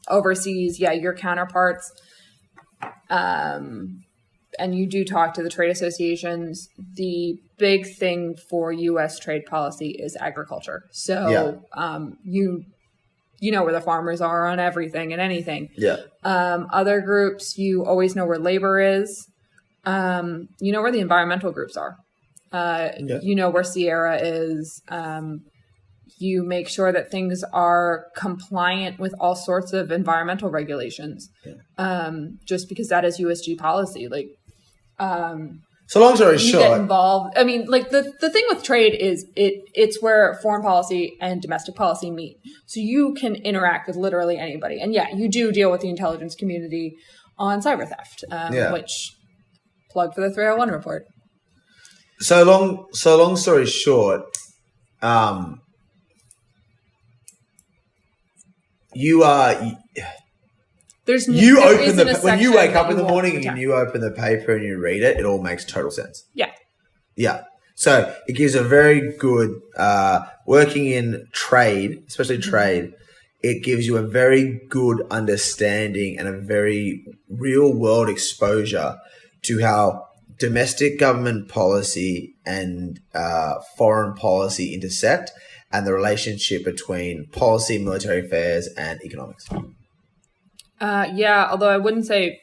Overseas, your counterparts. And you do talk to the trade associations. The big thing for U.S. trade policy is agriculture. So you know where the farmers are on everything and anything. Yeah. Other groups, you always know where labor is. You know where the environmental groups are. You know where Sierra is. You make sure that things are compliant with all sorts of environmental regulations. Just because that is USG policy. Like, so long story short, get involved. I mean, like the thing with trade is it's where foreign policy and domestic policy meet. So you can interact with literally anybody. And you do deal with the intelligence community on cyber theft, which plug for the 301 report. So long story short, you when you wake up in the morning and you open the paper and you read it, it all makes total sense. Yeah. So it gives a very good working in trade, especially trade. It gives you a very good understanding and a very real world exposure to how domestic government policy and foreign policy intersect, and the relationship between policy, military affairs, and economics. Although I wouldn't say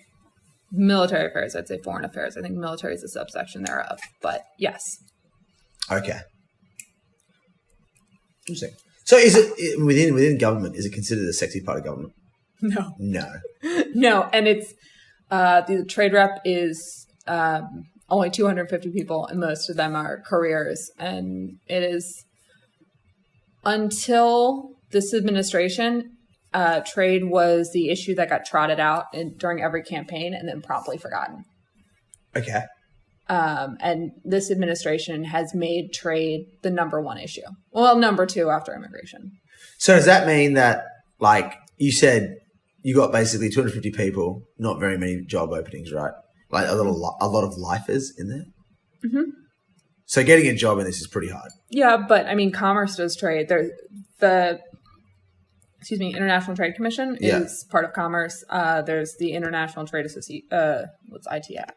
military affairs, I'd say foreign affairs. I think military is a subsection thereof, but yes. Okay. Interesting. So is it within government, is it considered a sexy part of government? No. No, and it's the trade rep is only 250 people, and most of them are careers, and it is until this administration, trade was the issue that got trotted out during every campaign and then promptly forgotten. Okay. And this administration has made trade the number one issue. Well, number two after immigration. So does that mean that, like you said, you got basically 250 people, not very many job openings, right? Like a lot of lifers in there? Mm-hmm. So getting a job in this is pretty hard. Yeah, but I mean, commerce does trade. There's International Trade Commission is part of commerce. There's the International Trade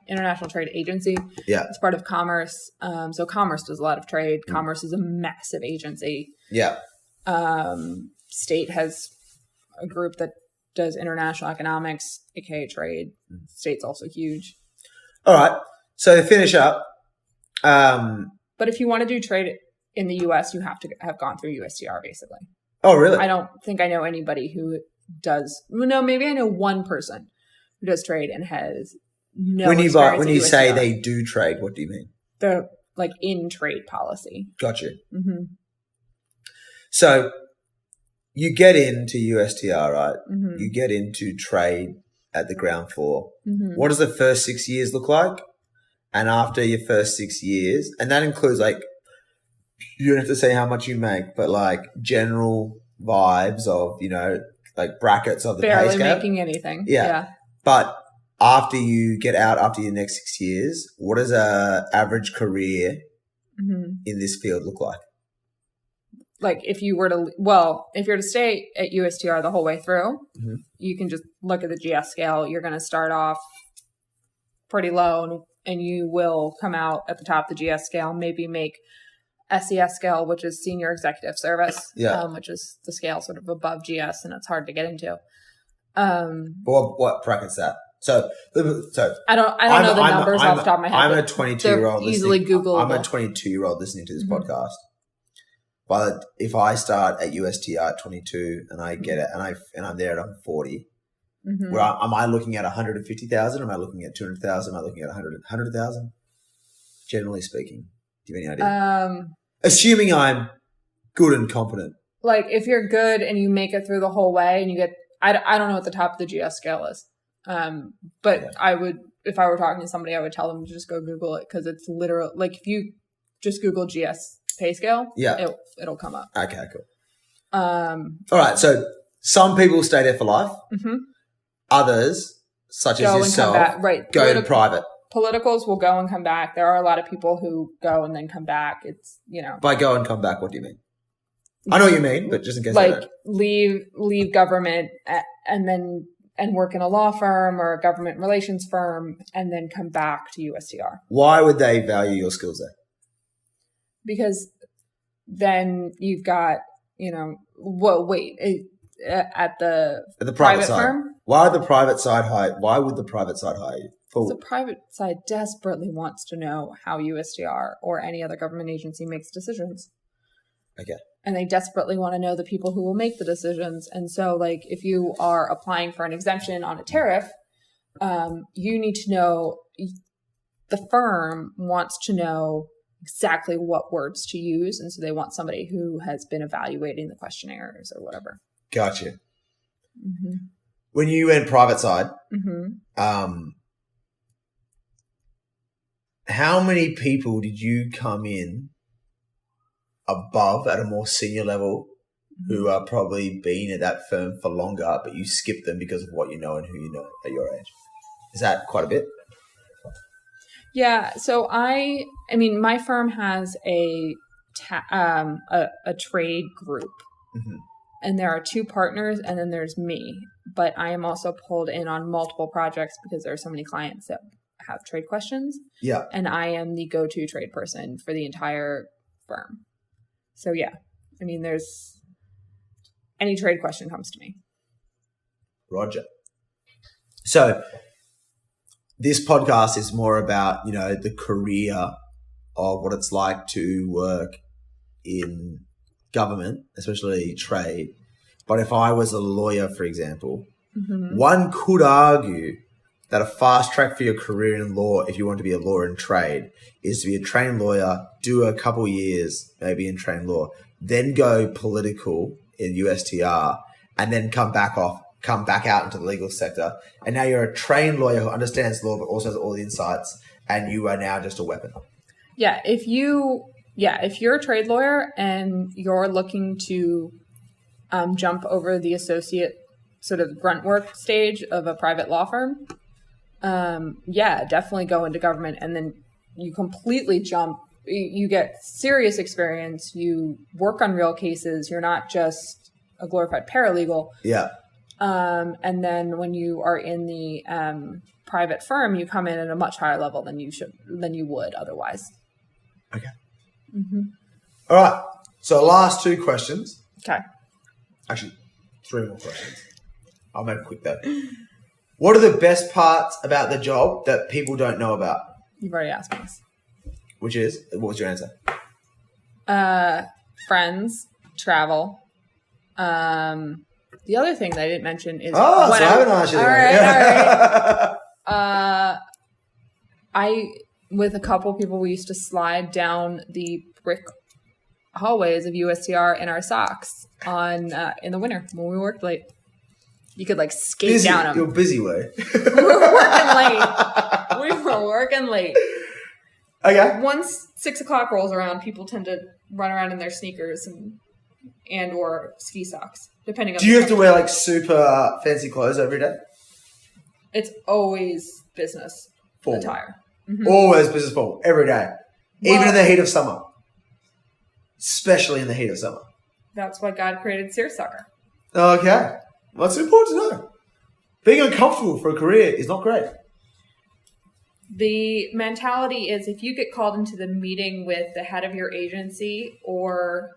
International Trade Agency. Yeah, it's part of commerce. So commerce does a lot of trade. Commerce is a massive agency. Yeah. State has a group that does international economics, aka trade. State's also huge. All right. So to finish up. But if you want to do trade in the U.S., you have to have gone through USTR, basically. Oh, really? I don't think I know anybody who does. No, maybe I know one person who does trade and has no. When you say they do trade, what do you mean? The like in trade policy. Gotcha. Mm-hmm. So you get into USTR, right? Mm-hmm. You get into trade at the ground floor. Mm-hmm. What does the first 6 years look like? And after your first 6 years, and that includes like, you don't have to say how much you make, but like general vibes of, like brackets of the pay scale. Barely making anything. Yeah. But after you get out, after your next 6 years, what does a average career in this field look like? Like if you were to stay at USTR the whole way through, you can just look at the GS scale. You're going to start off pretty low and you will come out at the top of the GS scale, maybe make SES scale, which is Senior Executive Service, which is the scale sort of above GS, and it's hard to get into. What bracket's that? So I don't know the numbers off the top of my head. I'm a 22-year-old easily Googleable. I'm a 22-year-old listening to this podcast. But if I start at USTR at 22 and I get it, and I'm there at 40. Where am I looking at 150,000? Am I looking at 200,000? Am I looking at 100,000? Generally speaking, do you have any idea? Assuming I'm good and competent. Like if you're good and you make it through the whole way and you get I don't know what the top of the GS scale is. But Yeah. I would, if I were talking to somebody, I would tell them to just go Google it because it's literal. Like if you just Google GS pay scale, Yeah. it'll come up. Okay, cool. All right, so some people stay there for life. Mm-hmm. Others, such go as yourself, and come back. Right. go in private. Politicals will go and come back. There are a lot of people who go and then come back. It's, you know. By go and come back, what do you mean? I know what you mean, but just in case like leave government and work in a law firm or a government relations firm and then come back to USTR. Why would they value your skills there? Because then you've got, you know, at the private side. firm. Why would the private side hire you? The private side desperately wants to know how USTR or any other government agency makes decisions. Okay. And they desperately want to know the people who will make the decisions. And so, like, if you are applying for an exemption on a tariff, you need to know, the firm wants to know exactly what words to use. And so they want somebody who has been evaluating the questionnaires or whatever. Gotcha. Mm-hmm. When you went private side, Mm-hmm. How many people did you come in above at a more senior level who are probably been at that firm for longer, but you skip them because of what you know and who you know at your age? Is that quite a bit? Yeah. So I mean, my firm has a trade group, mm-hmm. and there are 2 partners, and then there's me. But I am also pulled in on multiple projects because there are so many clients that have trade questions. Yeah. And I am the go-to trade person for the entire firm. So yeah, I mean, there's any trade question comes to me. Roger. So this podcast is more about, you know, the career of what it's like to work in government, especially trade. But if I was a lawyer, for example, mm-hmm. one could argue that a fast track for your career in law, if you want to be a lawyer in trade, is to be a trained lawyer, do a couple years maybe in trained law, then go political in USTR, and then come back out into the legal sector. And now you're a trained lawyer who understands law but also has all the insights, and you are now just a weapon. Yeah, if you're a trade lawyer and you're looking to jump over the associate sort of grunt work stage of a private law firm, definitely go into government, and then you completely jump. You get serious experience. You work on real cases. You're not just a glorified paralegal. Yeah. And then when you are in the private firm, you come in at a much higher level than you would otherwise. Okay. Mm-hmm. All right. So last 2 questions. Okay. Actually, 3 more questions. I'll make it quick though. What are the best parts about the job that people don't know about? You've already asked me this. What was your answer? Friends, travel. The other thing that I didn't mention is... Oh, so I haven't asked you that. All right. With a couple people, we used to slide down the brick hallways of USTR in our socks in the winter when we worked late. You could like skate down them. You're busy, way. We were working late. Okay. Once 6 o'clock rolls around, people tend to run around in their sneakers and or ski socks, depending on. Do you have to wear like super fancy clothes every day? It's always business Formal. attire. Mm-hmm. Always business formal every day, even in the heat of summer. Especially in the heat of summer. That's why God created seersucker. Okay. Well, that's important to know. Being uncomfortable for a career is not great. The mentality is if you get called into the meeting with the head of your agency or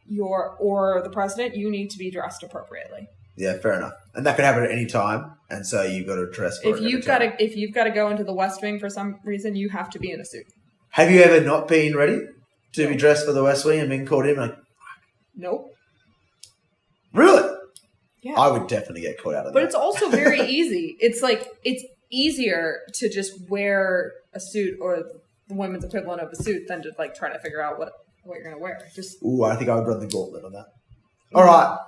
the president, you need to be dressed appropriately. Yeah, fair enough. And that could happen at any time, and so you've got to dress for it. If you've got to go into the West Wing for some reason, you have to be in a suit. Have you ever not been ready to be dressed for the West Wing and been called in? Like, nope. Really? Yeah. I would definitely get caught out of that. But it's also very easy. It's like, it's easier to just wear a suit or the women's equivalent of a suit than to like try to figure out what you're going to wear. Just. Ooh, I think I would run the gauntlet on that. All right.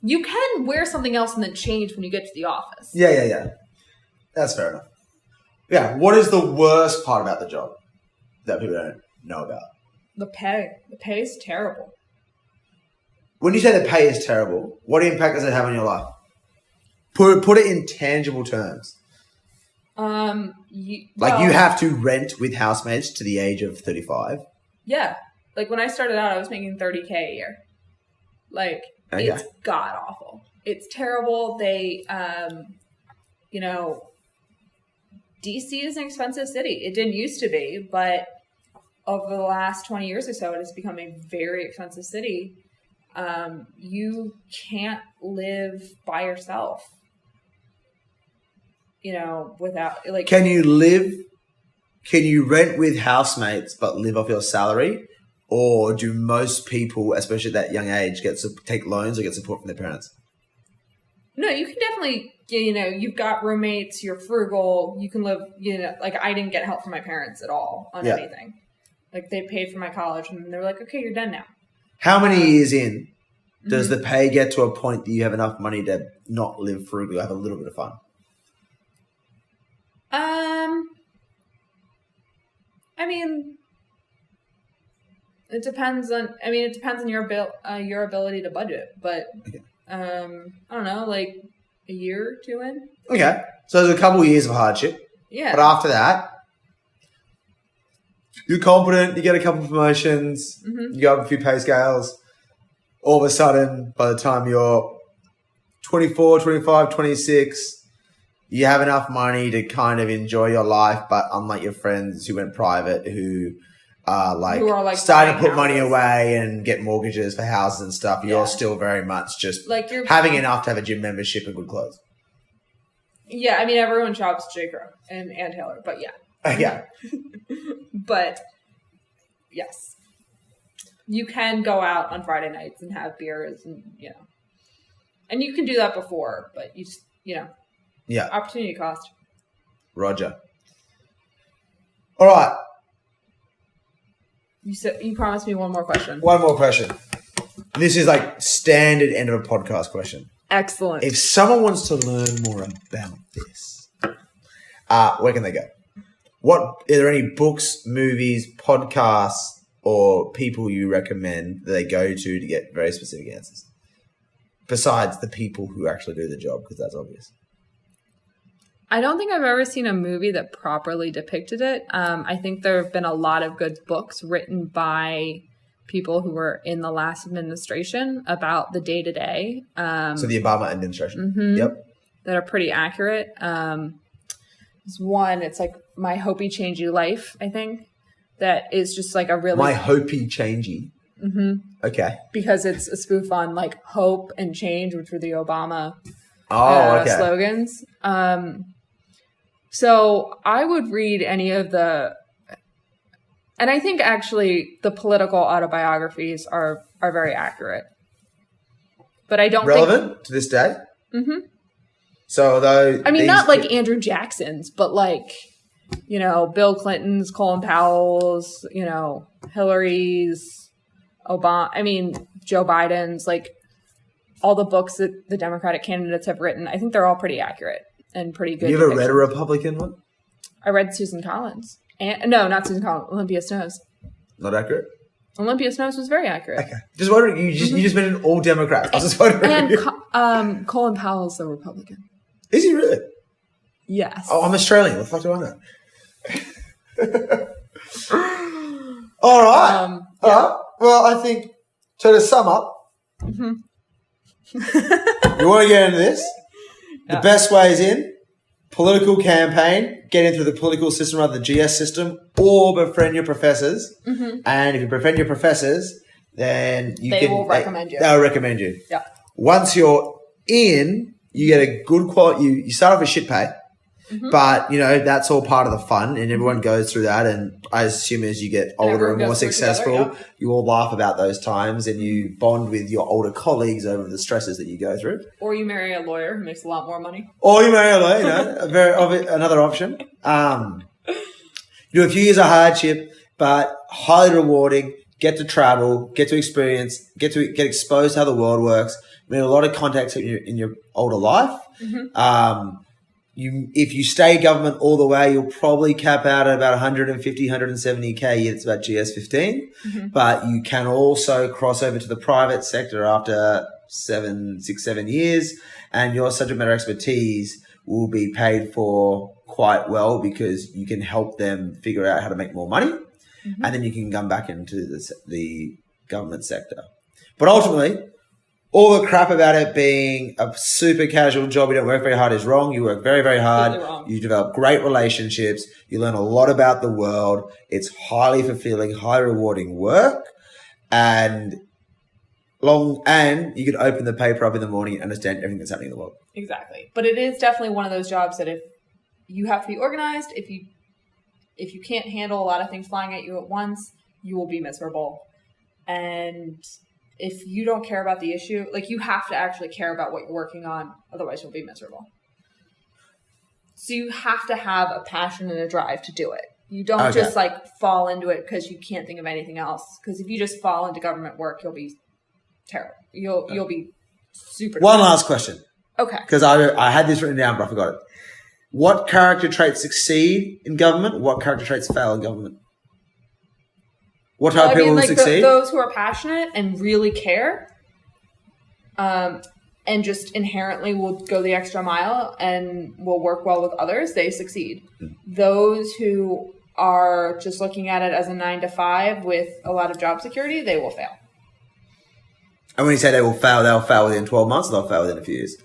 You can wear something else and then change when you get to the office. Yeah. That's fair enough. Yeah. What is the worst part about the job that people don't know about? The pay. The pay is terrible. When you say the pay is terrible, what impact does it have on your life? Put it in tangible terms. You have to rent with housemates to the age of 35. Yeah. Like when I started out, I was making $30K a year. Like, it's god awful. It's terrible. They, DC is an expensive city. It didn't used to be, but over the last 20 years or so, it has become a very expensive city. You can't live by yourself. Without like. Can you rent with housemates but live off your salary? Or do most people, especially at that young age, take loans or get support from their parents? No, you can definitely, you've got roommates, you're frugal, you can live, like I didn't get help from my parents at all on anything. Like they paid for my college and they're like, okay, you're done now. How many years in does the pay get to a point that you have enough money to not live frugally, have a little bit of fun? It depends on your ability to budget, but I don't know, like a year or two in. Okay, so there's a couple of years of hardship. Yeah, but after that, you're confident. You get a couple of promotions. You go up a few pay scales. All of a sudden, by the time you're 24, 25, 26, you have enough money to kind of enjoy your life, but unlike your friends who went private, who are starting to put money away and get mortgages for houses and stuff, you're still very much just like you're having enough to have a gym membership and good clothes. Yeah, everyone shops at J. Crew and Ann Taylor, but yeah. Yeah. But yes. You can go out on Friday nights and have beers and, and you can do that before, but you just, yeah. Opportunity cost. Roger. All right. You promised me one more question. One more question. This is like standard end of a podcast question. Excellent. If someone wants to learn more about this, where can they go? Are there any books, movies, podcasts, or people you recommend that they go to get very specific answers? Besides the people who actually do the job, because that's obvious. I don't think I've ever seen a movie that properly depicted it. I think there have been a lot of good books written by people who were in the last administration about the day-to-day. So the Obama administration. Mm-hmm, yep. That are pretty accurate. There's one, it's like My Hope Change You Life, I think. That is just like a really... My Hopey Changey. Mm-hmm. Okay. Because it's a spoof on like hope and change, which were the Obama slogans. So I would read any of the... And I think actually the political autobiographies are very accurate. But I don't relevant to this day? Mm-hmm. So though... not like Andrew Jackson's, but like... Bill Clinton's, Colin Powell's, Hillary's, Obama, Joe Biden's, like all the books that the Democratic candidates have written, I think they're all pretty accurate and pretty good. You ever read a Republican one? I read Susan Collins. No, not Susan Collins, Olympia Snows. Not accurate? Olympia Snows was very accurate. Okay. Just wondering, you just mentioned all Democrats. I was just wondering. And Colin Powell's the Republican. Is he really? Yes. Oh, I'm Australian. What the fuck do I know? All right. Yeah. All right. Well, I think, so to sum up, mm-hmm. You want to get into this? The best way is in political campaign, get into the political system rather than the GS system, or befriend your professors. Mm-hmm. And if you befriend your professors, then they will recommend you. They'll recommend you. Yeah. Once you're in, you get a good quality. You start off with shit pay. Mm-hmm. But, that's all part of the fun and everyone goes through that. And I assume as you get older and more successful, together, you all laugh about those times and you bond with your older colleagues over the stresses that you go through. Or you marry a lawyer who makes a lot more money. Or you marry a lawyer, another option. You do a few years of hardship, but highly rewarding. Get to travel, get to experience, get exposed to how the world works. made a lot of contacts in your older life. If you stay government all the way, you'll probably cap out at about 150, 170K. It's about GS15. But you can also cross over to the private sector after 7 years, and your subject matter expertise will be paid for quite well because you can help them figure out how to make more money, and then you can come back into the government sector. But ultimately, all the crap about it being a super casual job, you don't work very hard, is wrong. You work very, very hard. You develop great relationships. You learn a lot about the world. It's highly fulfilling, highly rewarding work. And you can open the paper up in the morning and understand everything that's happening in the world. Exactly. But it is definitely one of those jobs that if you have to be organized, if you can't handle a lot of things flying at you at once, you will be miserable. And if you don't care about the issue, like, you have to actually care about what you're working on, otherwise you'll be miserable. So you have to have a passion and a drive to do it. You don't just like fall into it because you can't think of anything else. Because if you just fall into government work, you'll be terrible. You'll be super. One last question. Okay. Because I had this written down, but I forgot it. What character traits succeed in government? What character traits fail in government? What type of people will succeed? Those who are passionate and really care, and just inherently will go the extra mile and will work well with others, they succeed. Those who are just looking at it as a 9-to-5 with a lot of job security, they will fail. And when you say they'll fail within 12 months, or they'll fail within a few years?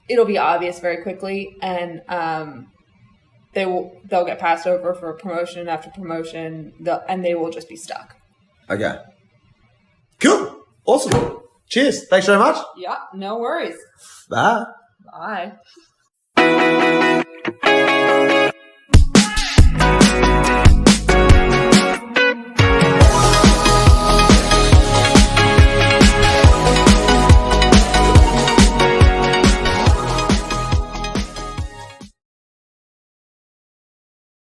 It'll be obvious very quickly, and they'll get passed over for promotion after promotion, and they will just be stuck. Okay. Cool. Awesome. Cheers. Thanks very much. Yeah, no worries. Bye. Bye.